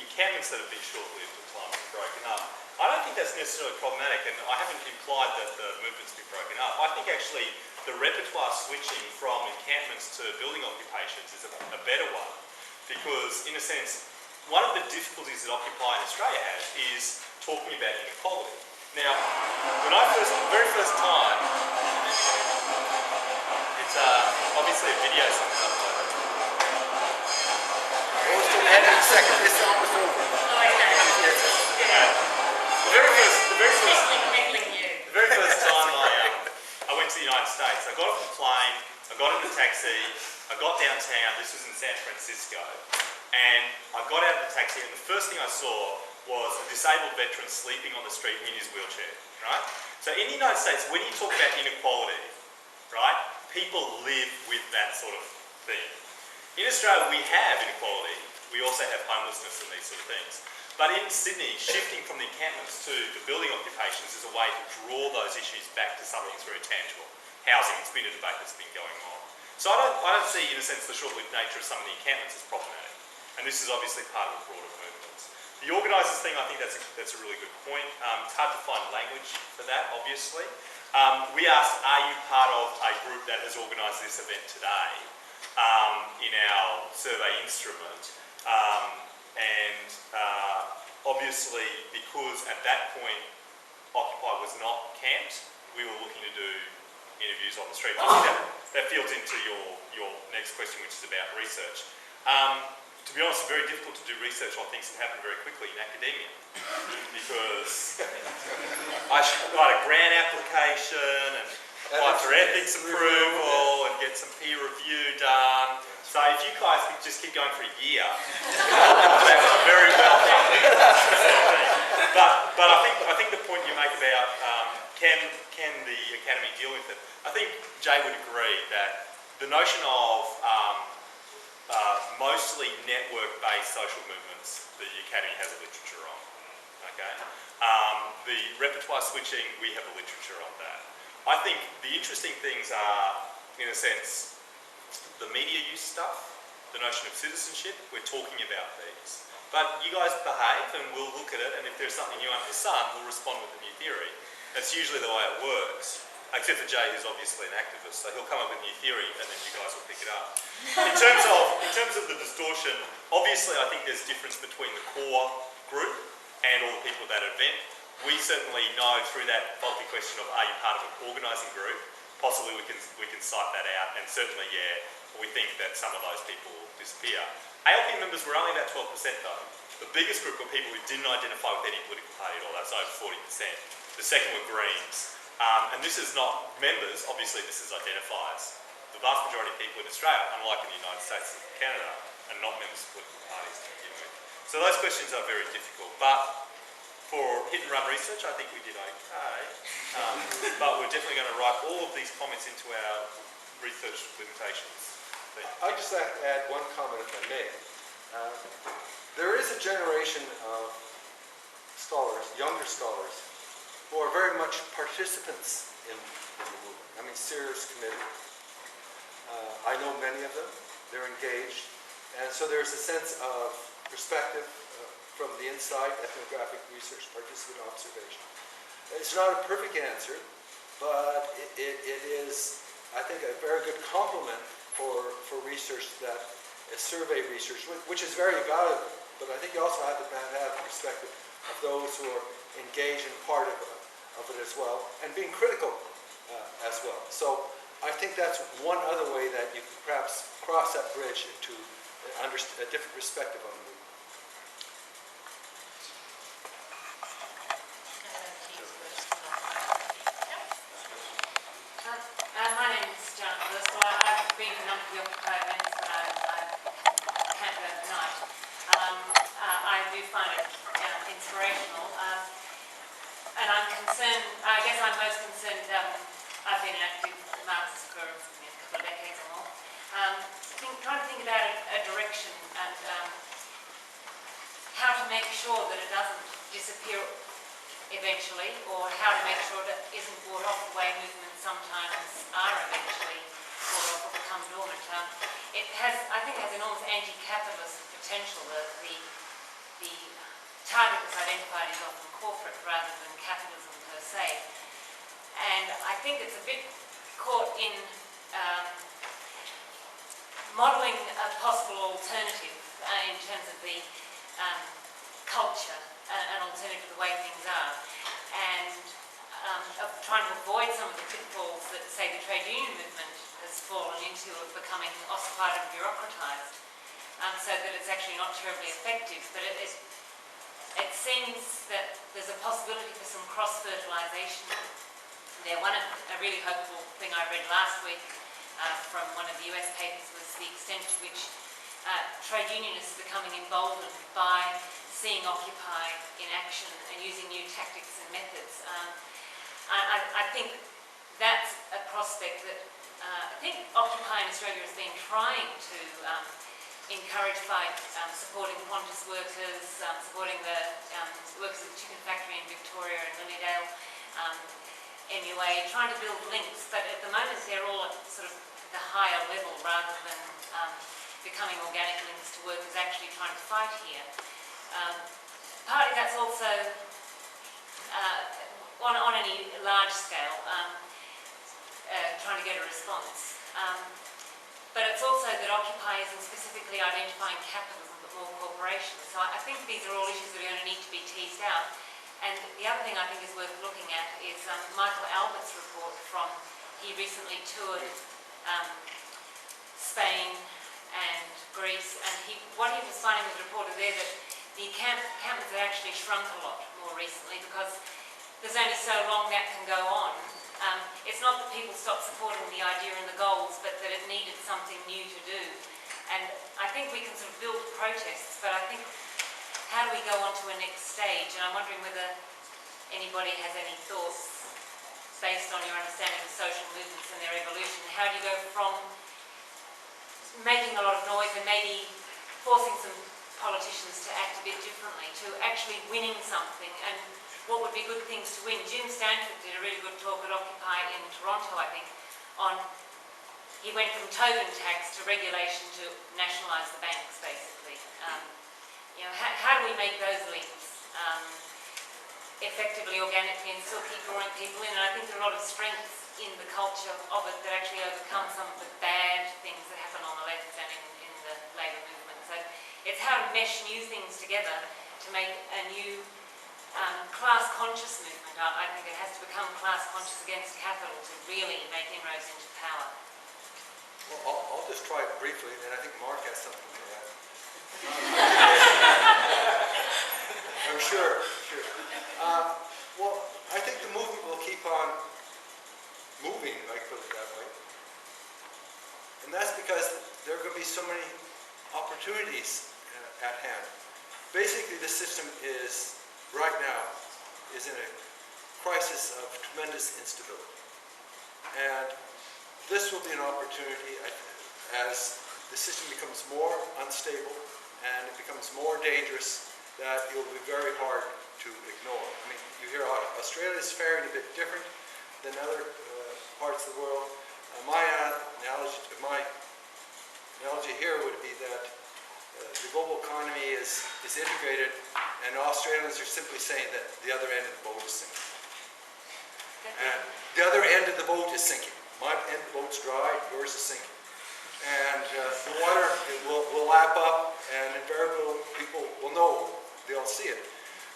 encampments that have been short-lived at times and broken up. I don't think that's necessarily problematic, and I haven't implied that the movement's been broken up. I think actually the repertoire switching from encampments to building occupations is a better one, because in a sense, one of the difficulties that Occupy in Australia has is talking about inequality. Now, when the very first time, it's obviously a video something up like that. We'll still have it in a second. This is almost over. The very first time I went to the United States, I got off the plane, I got in the taxi, I got downtown, this was in San Francisco, and I got out of the taxi and the first thing I saw was a disabled veteran sleeping on the street in his wheelchair, right? So in the United States, when you talk about inequality, right, people live with that sort of thing. In Australia, we have inequality. We also have homelessness and these sort of things. But in Sydney, shifting from the encampments to the building occupations is a way to draw those issues back to something that's very tangible. Housing, it's been a debate that's been going on. So I don't see, in a sense, the short-lived nature of some of the encampments as problematic. And this is obviously part of the broader movements. The organisers thing, I think that's a really good point. It's hard to find language for that, obviously. We asked, are you part of a group that has organised this event today in our survey instrument? Obviously, because at that point, Occupy was not camped, we were looking to do interviews on the street. I think that feeds into your next question, which is about research. To be honest, it's very difficult to do research on things that happen very quickly in academia, because I should write a grant application and apply for ethics approval and get some peer review done. So if you guys could just keep going for a year, that's very well done. But I think the point you make about can the academy deal with it? I think Jay would agree that the notion of mostly network-based social movements, the academy has a literature on. Okay, the repertoire switching, we have a literature on that. I think the interesting things are in a sense, the media use stuff, the notion of citizenship, we're talking about these. But you guys behave and we'll look at it, and if there's something new under the sun, we'll respond with a new theory. That's usually the way it works. Except for Jay, who's obviously an activist, so he'll come up with a new theory and then you guys will pick it up. In terms of the distortion, obviously I think there's difference between the core group and all the people at that event. We certainly know through that faulty question of are you part of an organising group, possibly we can cite that out, and certainly, yeah, we think that some of those people will disappear. ALP members were only about 12% though. The biggest group were people who didn't identify with any political party at all, that's over 40%. The second were Greens. And this is not members, obviously this is identifiers. The vast majority of people in Australia, unlike in the United States and Canada, are not members of political parties to begin with. So those questions are very difficult, but for hit and run research, I think we did okay. But we're definitely going to write all of these comments into our research limitations. I'd just like to add one comment if I may. There is a generation of scholars, younger scholars, who are very much participants in the movement. I mean, Sears Committee. I know many of them. They're engaged. And so there's a sense of perspective from the inside, ethnographic research, participant observation. It's not a perfect answer, but it is, I think, a very good complement for research that is survey research, which is very valuable. But I think you also have to have the perspective of those who are engaged in part of it as well, and being critical as well. So I think that's one other way that you can perhaps cross that bridge into a different perspective on the movement. My name is Janet Lewis. Well, I've been to a number of the Occupy events, but I can't go tonight. I do find it inspirational. And I'm concerned, I guess I'm most concerned, I've been an active Marxist for a couple of decades or more, trying to think about a direction and how to make sure that it doesn't disappear eventually, or how to make sure that it isn't brought off the way movements sometimes are eventually brought off or become dormant. It has, I think, has enormous anti-capitalist potential. The target that's identified is often corporate rather than capitalism per se. And I think it's a bit caught in modelling a possible alternative in terms of the culture, an alternative to the way things are, and of trying to avoid some of the pitfalls that, say, the trade union movement has fallen into of becoming ossified and bureaucratised, so that it's actually not terribly effective. But it seems that there's a possibility for some cross-fertilisation there. A really hopeful thing I read last week from one of the US papers was the extent to which trade unionists are becoming emboldened by seeing Occupy in action and using new tactics and methods. I think that's a prospect that I think Occupy in Australia has been trying to encourage by supporting Qantas workers, supporting the workers of the chicken factory in Victoria and Lilydale, MUA, trying to build links, but at the moment they're all at sort of the higher level rather than becoming organic links to workers actually trying to fight here. Partly that's also on any large scale trying to get a response. But it's also that Occupy isn't specifically identifying capitalism but more corporations. So I think these are all issues that are going to need to be teased out. And the other thing I think is worth looking at is Michael Albert's report from, he recently toured Spain and Greece, and what he was finding was reported there that the encampments had actually shrunk a lot more recently because there's only so long that can go on. It's not that people stopped supporting the idea and the goals, but that it needed something new to do. And I think we can sort of build protests, but I think how do we go on to a next stage? And I'm wondering whether anybody has any thoughts based on your understanding of social movements and their evolution. How do you go from making a lot of noise and maybe forcing some politicians to act a bit differently to actually winning something? And what would be good things to win? Jim Stanford did a really good talk at Occupy in Toronto, I think, on he went from token tax to regulation to nationalise the banks, basically. You know, how do we make those links effectively, organically, and still keep drawing people in? And I think there are a lot of strengths in the culture of it that actually overcome some of the bad things that happen on the left and in the Labour movement. So it's how to mesh new things together to make a new class-conscious movement. I think it has to become class-conscious against capital to really make inroads into power. Well, I'll just try it briefly, and then I think Mark has something to add. I'm sure. Well, I think the movement will keep on moving, if I can put it that way. And that's because there are going to be so many opportunities at hand. Basically, the system is, right now, is in a crisis of tremendous instability. And this will be an opportunity as the system becomes more unstable and it becomes more dangerous, that it will be very hard to ignore. I mean, you hear Australia is faring a bit different than other parts of the world. My analogy here would be that the global economy is integrated, and Australians are simply saying that the other end of the boat is sinking. And the other end of the boat is sinking. My end of the boat's dry, yours is sinking. And the water will lap up, and invariably people will know, they'll see it.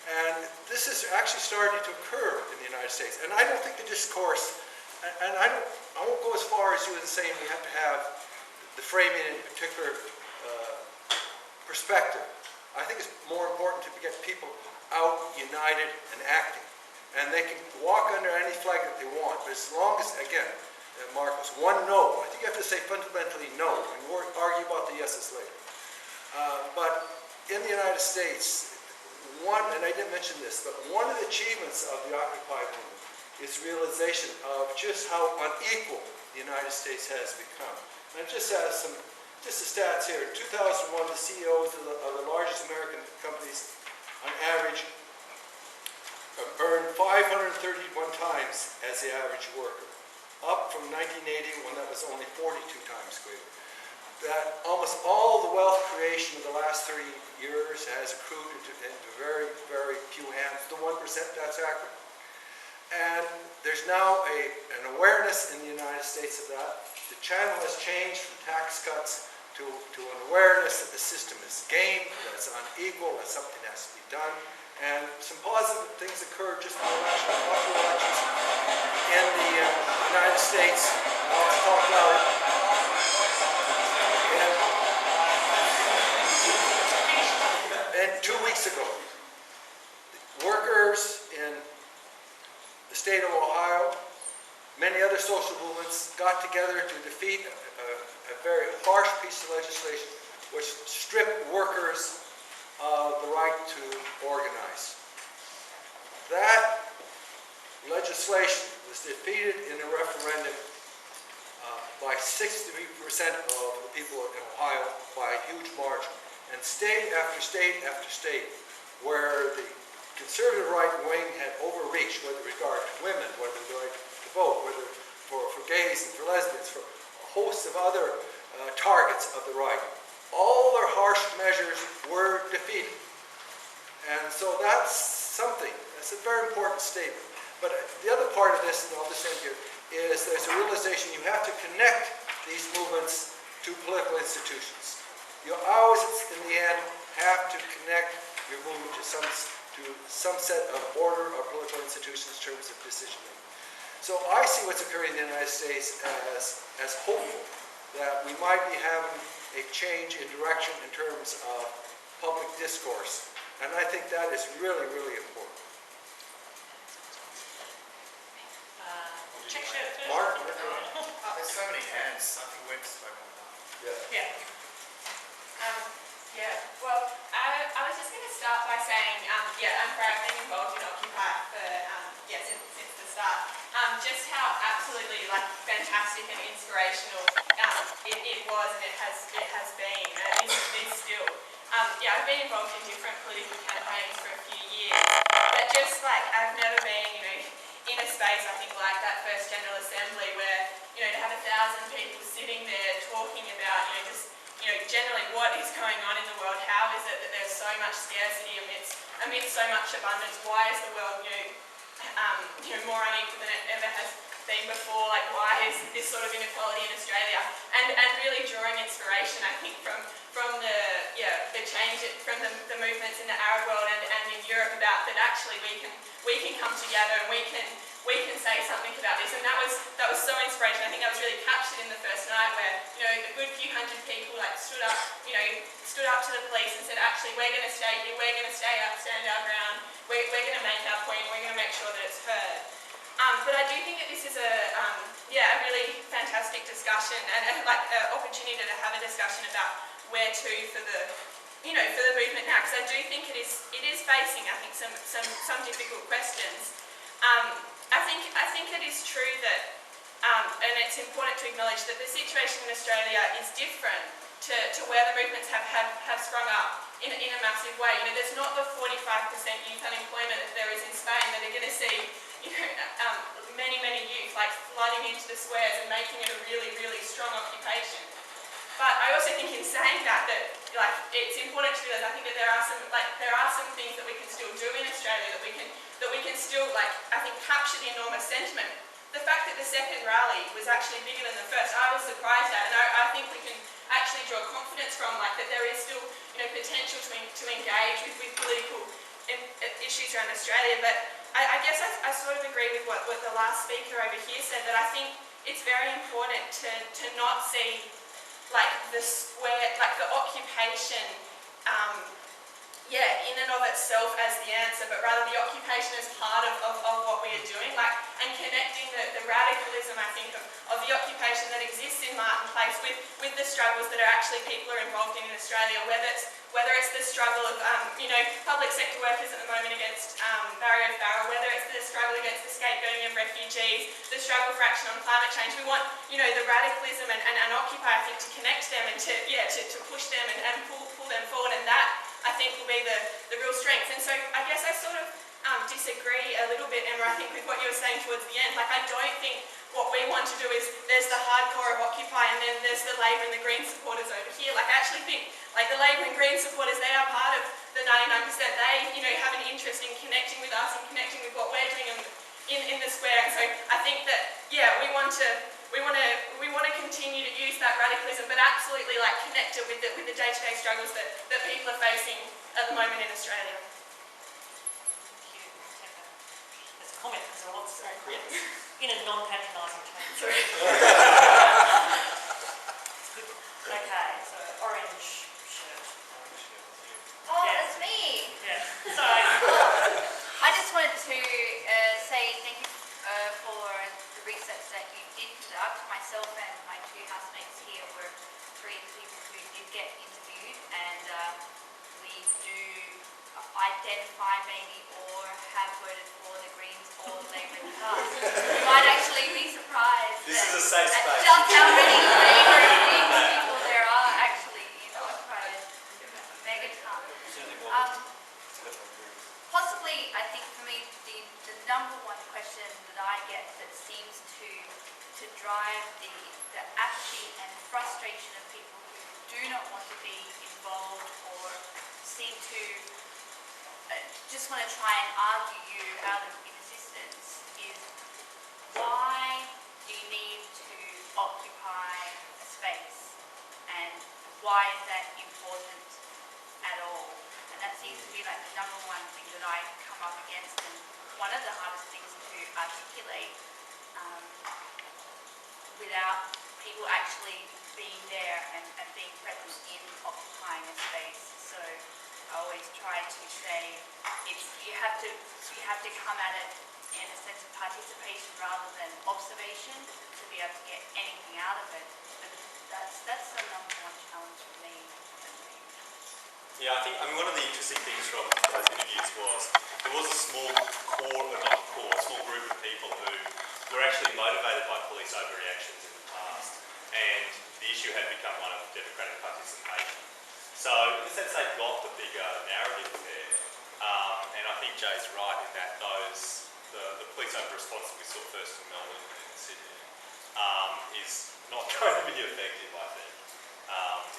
And this is actually starting to occur in the United States. And I don't think the discourse, and I won't go as far as you in saying we have to have the framing in a particular perspective. I think it's more important to get people out, united, and acting. And they can walk under any flag that they want, but as long as, again, Marcos, one no. I think you have to say fundamentally no, and we'll argue about the yeses later. But in the United States, and I didn't mention this, but one of the achievements of the Occupy movement is realization of just how unequal the United States has become. And just as the stats here, in 2001, the CEOs of the largest American companies, on average, earned 531 times as the average worker, up from 1980 when that was only 42 times greater. That almost all the wealth creation of the last 30 years has accrued into very, very few hands. The 1%, that's accurate. And there's now an awareness in the United States of that. The channel has changed from tax cuts to an awareness that the system is gamed, that it's unequal, that something has to be done. And some positive things occurred just in the popular elections in the United States. I'll talk about it. And 2 weeks ago, workers in the state of Ohio, many other social movements got together to defeat a very harsh piece of legislation which stripped workers of the right to organize. That legislation was defeated in a referendum by 63% of the people in Ohio by a huge margin. And state after state after state, where the conservative right wing had overreached with regard to women, whether the right to vote, whether for gays and for lesbians, for a host of other targets of the right, all their harsh measures were defeated. And so that's something, that's a very important statement. But the other part of this, and I'll just end here, is there's a realization you have to connect these movements to political institutions. You always, in the end, have to connect your movement to some set of order or political institutions in terms of decision making. So I see what's occurring in the United States as hopeful that we might be having a change in direction in terms of public discourse. And I think that is really, really important. Mark? There's so many hands. I think we've spoken about. Yeah. Well, I was just going to start by saying, I'm proud of being involved in Occupy for, since the start. Just how absolutely fantastic and inspirational it was, and it has been, and is still. I've been involved in different political campaigns for a few years, but just I've never been, in a space I think like that first General Assembly where to have 1,000 people sitting there talking about, just, generally what is going on in the world. How is it that there's so much scarcity amidst so much abundance? Why is the world, more unequal than it ever has been before? Like, why is this sort of inequality in Australia? And really drawing inspiration, I think, from the change from the movements in the Arab world and in Europe about that actually we can come together and we can say something about this. And that was so inspirational. I think that was really captured in the first night where, a good few hundred people stood up to the police and said, actually, we're going to stay here, we're going to stand our ground, we're going to make our point, we're going to make sure that it's heard. But I do think that this is a really fantastic discussion and an opportunity to have a discussion about where to for the movement now, because I do think it is facing, I think, some difficult questions. I think it is true that, and it's important to acknowledge that the situation in Australia is different to where the movements have sprung up in a massive way. There's not the 45% youth unemployment that there is in Spain that are going to see, many youth flooding into the squares and making it a really, really strong occupation. But I also think in saying that it's important to realise, I think that there are some things that we can still do in Australia that we can still I think capture the enormous sentiment. The fact that the second rally was actually bigger than the first, I was surprised at, and I think we can actually draw confidence from that there is still potential to engage with political issues around Australia. But I guess I sort of agree with what the last speaker over here said, that I think it's very important to not see the occupation in and of itself as the answer, but rather the occupation as part of what we are doing, and connecting the radicalism, I think, of the occupation that exists in Martin Place with the struggles that actually people are involved in Australia, whether it's the struggle of public sector workers at the moment against Barry O'Farrell, whether it's the struggle against the scapegoating of refugees, the struggle for action on climate change. We want the radicalism and Occupy, I think, to connect them and to push them and pull them forward, and that I think will be the real strength. And so I guess I sort of disagree a little bit, Emma, I think, with what you were saying towards the end. I don't think what we want to do is there's the hardcore of Occupy and then there's the Labor and the Green supporters over here. I actually think the Labor and Green supporters, they are part of the 99%. They have an interest in connecting with us and connecting with what we're doing in the square. And so I think that we want to continue to use that radicalism, but absolutely connect it with the day-to-day struggles that people are facing at the moment in Australia. Thank you, Temper. There's a comment, so I want to say in a non-patronising tone. Sorry. Okay, so orange shirt. Oh, Yeah. that's me. Yeah. Sorry. I just wanted to say thank you for the research that you did conduct. Myself and my two housemates here were three of the people who did get interviewed, and we do identify maybe or have voted for the Greens or Labor in the past. You might actually be surprised This is a safe at space. just how many Labor and Greens people there are actually in Occupy Megaton. Possibly, I think for me, the number one question that I get that seems to drive the apathy and frustration of people who do not want to be involved or seem to just want to try and argue you out of existence is, why do you need to occupy a space, and why is that important at all? And that seems to be the number one thing that I come up against, and one of the hardest things to articulate without people actually being there and being present in occupying a space. So I always try to say you have to come at it in a sense of participation rather than observation to be able to get anything out of it. But that's the number one challenge for me. Yeah, I mean, one of the interesting things from those interviews was there was a small small group of people who were actually motivated by police overreactions in the past, and the issue had become one of democratic participation. So in a sense, they've got the bigger narrative there, and I think Jay's right in that the police over response that we saw first in Melbourne and in Sydney is not going to be effective, I think.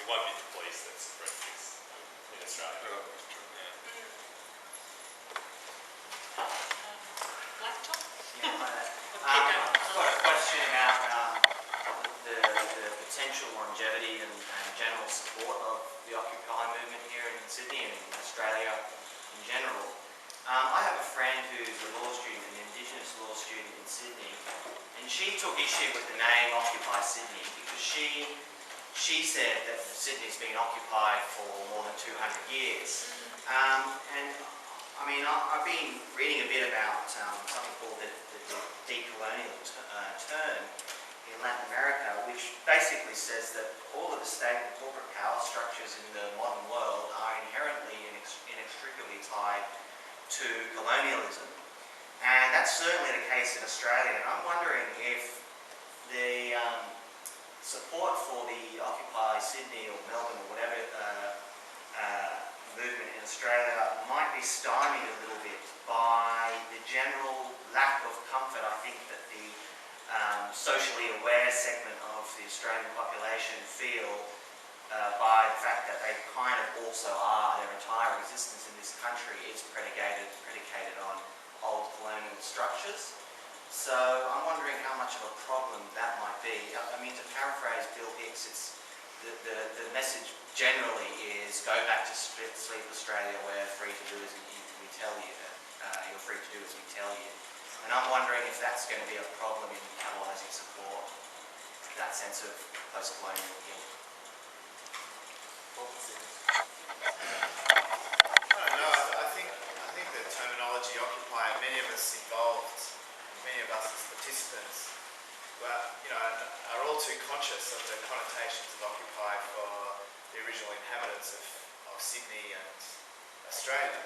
It won't be the police that suppress this in Australia. Blacktop? I've got a question about the potential longevity and general support of the Occupy movement here in Sydney and in Australia in general. I have a friend who's a law student, an Indigenous law student in Sydney, and she took issue with the name Occupy Sydney because she said that Sydney's been occupied for more than 200 years. And I mean, I've been reading a bit about something called the decolonial term in Latin America, which basically says that all of the state and corporate power structures in the modern world are inherently and inextricably tied to colonialism. And that's certainly the case in Australia. And I'm wondering if the support for the Occupy Sydney or Melbourne or whatever movement in Australia might be stymied a little bit by the general lack of comfort, I think, that the socially aware segment of the Australian population feel by the fact that they kind of also are, their entire existence in this country is predicated on old colonial structures. So I'm wondering how much of a problem that might be. I mean, to paraphrase Bill Hicks, it's the message generally is go back to Sleep Australia, where free to do as we tell you, you're free to do as we tell you. And I'm wondering if that's going to be a problem in catalysing support, that sense of post-colonial guilt. I don't know. I think the terminology Occupy, many of us involved, many of us as participants, are all too conscious of the connotations of Occupy for the original inhabitants of Sydney and Australia.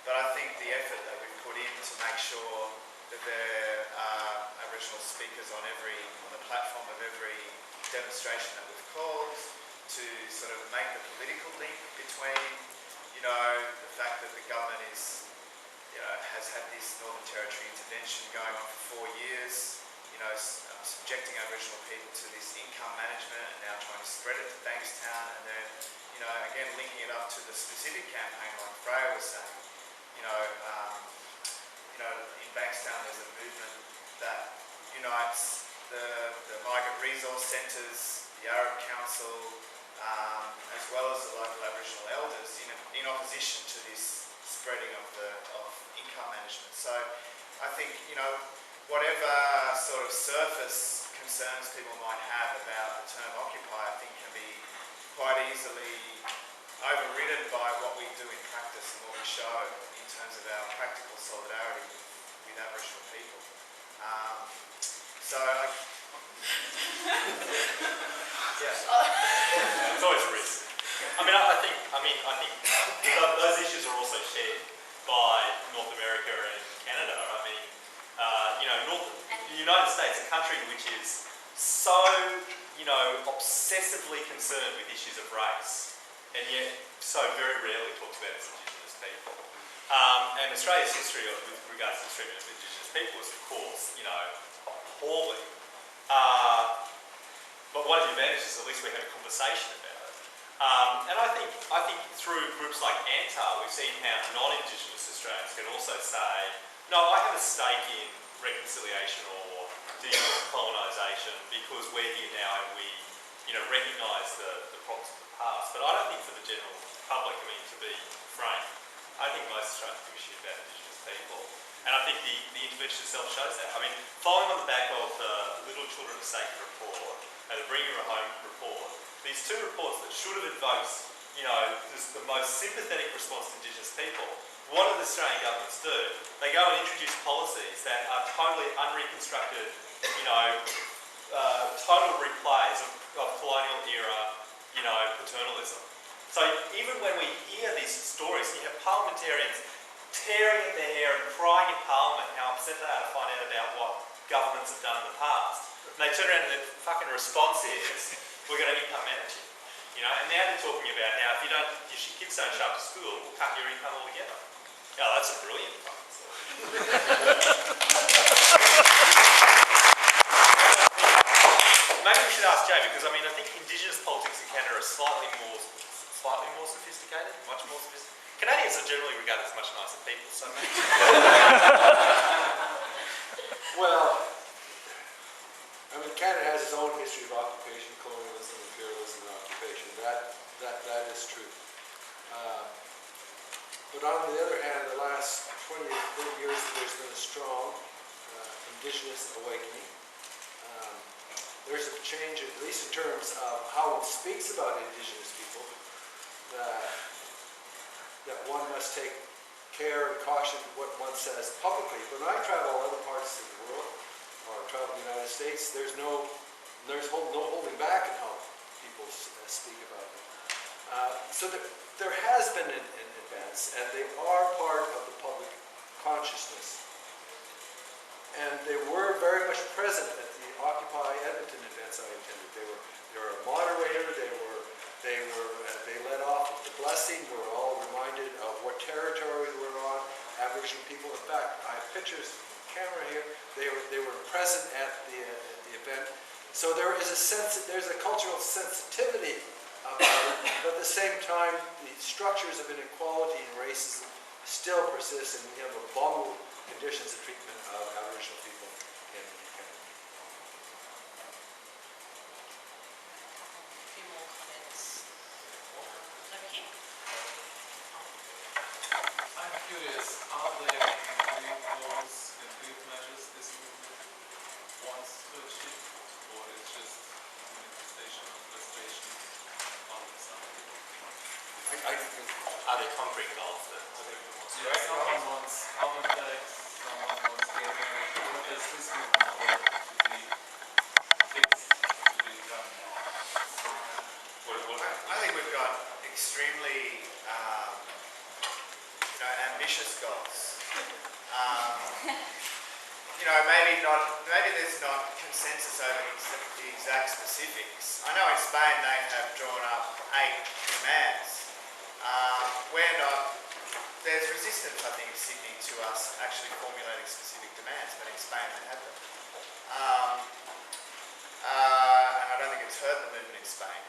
But I think the effort that we've put in to make sure that there are Aboriginal speakers on the platform of every demonstration that we've called, to sort of make the political link between, the fact that the government has had this Northern Territory intervention going on for 4 years, subjecting Aboriginal people to this income management and now trying to spread it to Bankstown, and then, again linking it up to the specific campaign like Freya was saying, in Bankstown there's a movement that unites the migrant resource centres, the Arab Council, as well as the local Aboriginal elders in opposition to this spreading of income management. So I think, whatever sort of surface concerns people might have about the term Occupy, I think can be quite easily overridden by what we do in practice and what we show in terms of our practical solidarity with Aboriginal people. It's always a risk. I think those issues are also shared by North America and Canada. The United States, a country which is so, obsessively concerned with issues of race, and yet so very rarely talks about its Indigenous people. And Australia's history with regards to the treatment of Indigenous people is, of course, appalling. But one of the advantages is at least we have a conversation about it. And I think through groups like ANTAR, we've seen how non-Indigenous Australians can also say, no, I have a stake in reconciliation or decolonisation because we're here now and we, recognise the problems of the past. But I don't think for the general public, to be frank, I think most Australians give a shit about Indigenous people. And I think the intervention itself shows that. Following on the back of the Little Children of Sacred report and the Bring Your Home report, these two reports that should have invoked, the most sympathetic response to Indigenous people, what do the Australian governments do? They go and introduce policies that are totally unreconstructed, total replays of colonial era, paternalism. So even when we hear these stories, you have parliamentarians tearing at their hair and crying in Parliament how upset they are to find out about what governments have done in the past. And they turn around and their fucking response is, we're going to income manage it. And now they're talking about how if your kids don't show up to school, we'll cut your income altogether. Oh, that's a brilliant fucking story. ask Jay, because I mean, I think Indigenous politics in Canada are slightly more sophisticated, much more sophisticated. Canadians are generally regarded as much nicer people, so maybe. Well, I mean, Canada has its own history of occupation, colonialism, imperialism, and occupation. That is true. But on the other hand, the last 20 or 30 years, there's been a strong Indigenous awakening. There's a change, at least in terms of how one speaks about Indigenous people, that one must take care and caution what one says publicly. When I travel other parts of the world, or travel the United States, there's no holding back in how people speak about them. So there has been an advance, and they are part of the public consciousness. And they were very much present at the Occupy Edmonton events I attended. They were a moderator. They led off with the blessing. We're all reminded of what territory we're on. Aboriginal people. In fact, I have pictures from the camera here. They were present at the event. So there is a sense. There's a cultural sensitivity about it, but at the same time, the structures of inequality and racism still persist, and we have abominable conditions of treatment of Aboriginal people in Canada. A few more comments. Over here. I'm curious, are there concrete measures this movement wants to achieve, or is just a manifestation of frustration on the side? Are there concrete goals that everyone wants to Yeah, someone wants carbon tax, someone wants gay marriage. What does this movement want to be fixed, to be done? I think we've got extremely, ambitious goals. Maybe there's not consensus over the exact specifics. I know in Spain they have drawn up 8 demands. There's resistance, I think, in Sydney to us actually formulating specific demands, but in Spain they have them. And I don't think it's hurt the movement in Spain.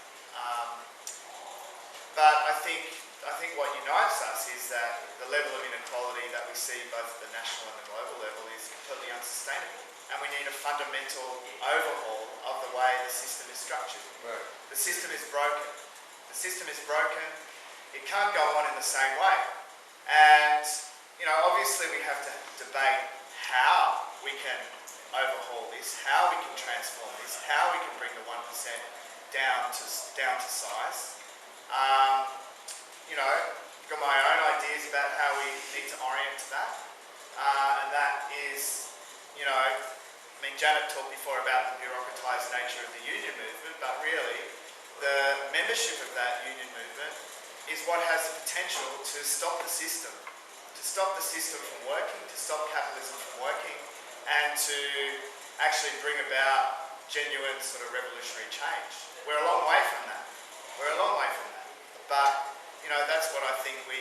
But I think what unites us is that the level of inequality that we see both at the national and the global level is completely unsustainable. And we need a fundamental overhaul of the way the system is structured. Right. The system is broken. The system is broken. It can't go on in the same way. And, obviously we have to debate how we can overhaul this, how we can transform this, how we can bring the 1% down to size. Got my own ideas about how we need to orient to that. And that is, Janet talked before about the bureaucratised nature of the union movement, but really the membership of that union movement is what has the potential to stop the system from working, to stop capitalism from working, and to actually bring about genuine sort of revolutionary change. We're a long way from that. But, that's what I think we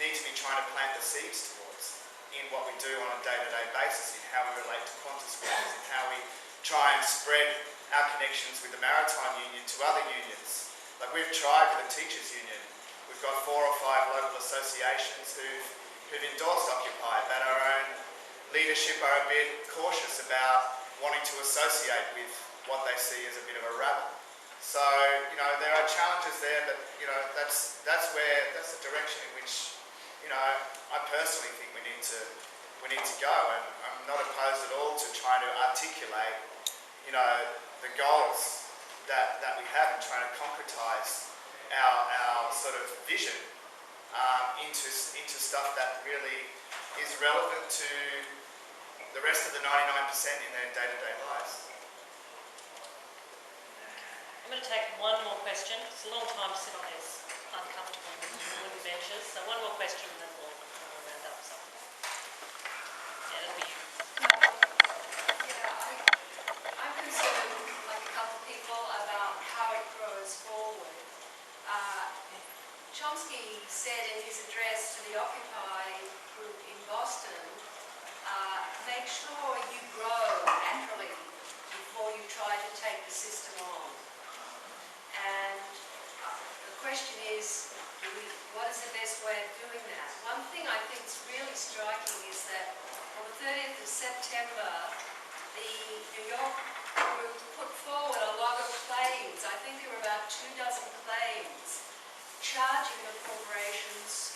need to be trying to plant the seeds towards in what we do on a day-to-day basis, in how we relate to Qantas schools, in how we try and spread our connections with the Maritime Union to other unions. Like we've tried with the Teachers Union. We've got 4 or 5 local associations who've endorsed Occupy, but our own leadership are a bit cautious about wanting to associate with what they see as a bit of a rabble. So, there are challenges there, but, that's the direction in which, I personally think we need to go, and I'm not opposed at all to trying to articulate, the goals that we have and trying to concretise our sort of vision into stuff that really is relevant to the rest of the 99% in their day-to-day lives. I'm going to take one more question. It's a long time to sit on these uncomfortable wooden benches. So one more question and then we'll round up. So. Yeah, that'll be you. I'm concerned, like a couple of people, about how it grows forward. Chomsky said in his address to the Occupy group in Boston, make sure you grow naturally before you try to take the system on. question is, what is the best way of doing that? One thing I think is really striking is that on the 30th of September, the New York group put forward a lot of claims. I think there were about 24 claims charging the corporations,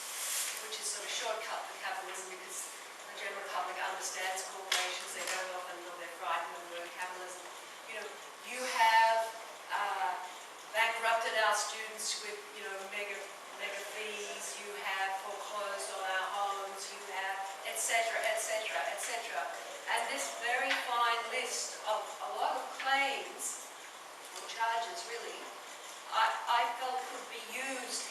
which is sort of shortcut for capitalism because the general public understands corporations. They don't often know they're frightened of the word capitalism. You know, you have bankrupted our students with, you know, mega fees, you have foreclosed on our homes, you have etc., etc., etc. And this very fine list of a lot of claims, or charges really, I felt could be used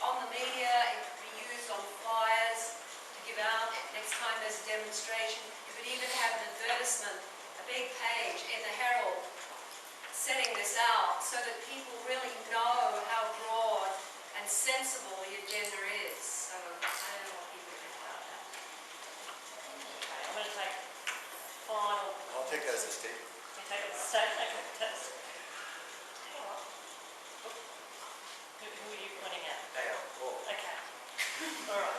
on the media, it could be used on flyers to give out next time there's a demonstration. You could even have an advertisement, a big page in the Herald setting this out so that people really know how broad and sensible the agenda is. So I don't know what people think about that. Okay, I'm going to take final. I'll take that as a statement. You take it as a statement. Okay, test. Who are you pointing at? Okay. All right.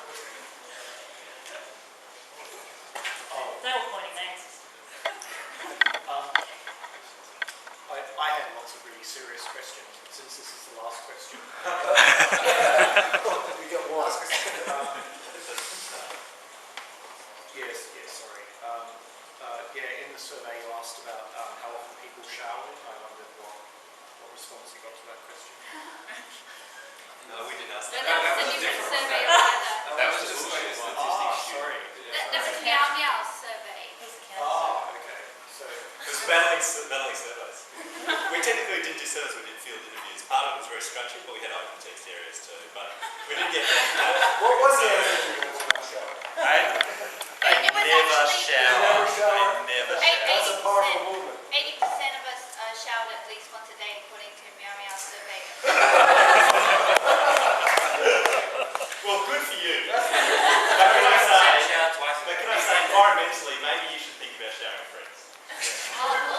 They were pointing answers. I had lots of really serious questions, but since this is the last question, We got one. yes, sorry. In the survey you asked about how often people showered. I wondered what response you got to that question. No, we didn't ask That that. was a different survey altogether. That was just like a statistics Sorry. That was a Meow Meow survey. Okay. So, It was battling surveys. We technically did do surveys, we did field interviews. Part of it was very structured, but we had open text areas too. But we didn't get that. What was the answer to your shower? It was Never actually shower. Never shower? I never Eight- shower. That's a powerful movement. 80% of us showered at least once a day, according to Meow Meow survey. Well, good for you. But can I say, environmentally, maybe you should think about showering friends. All right.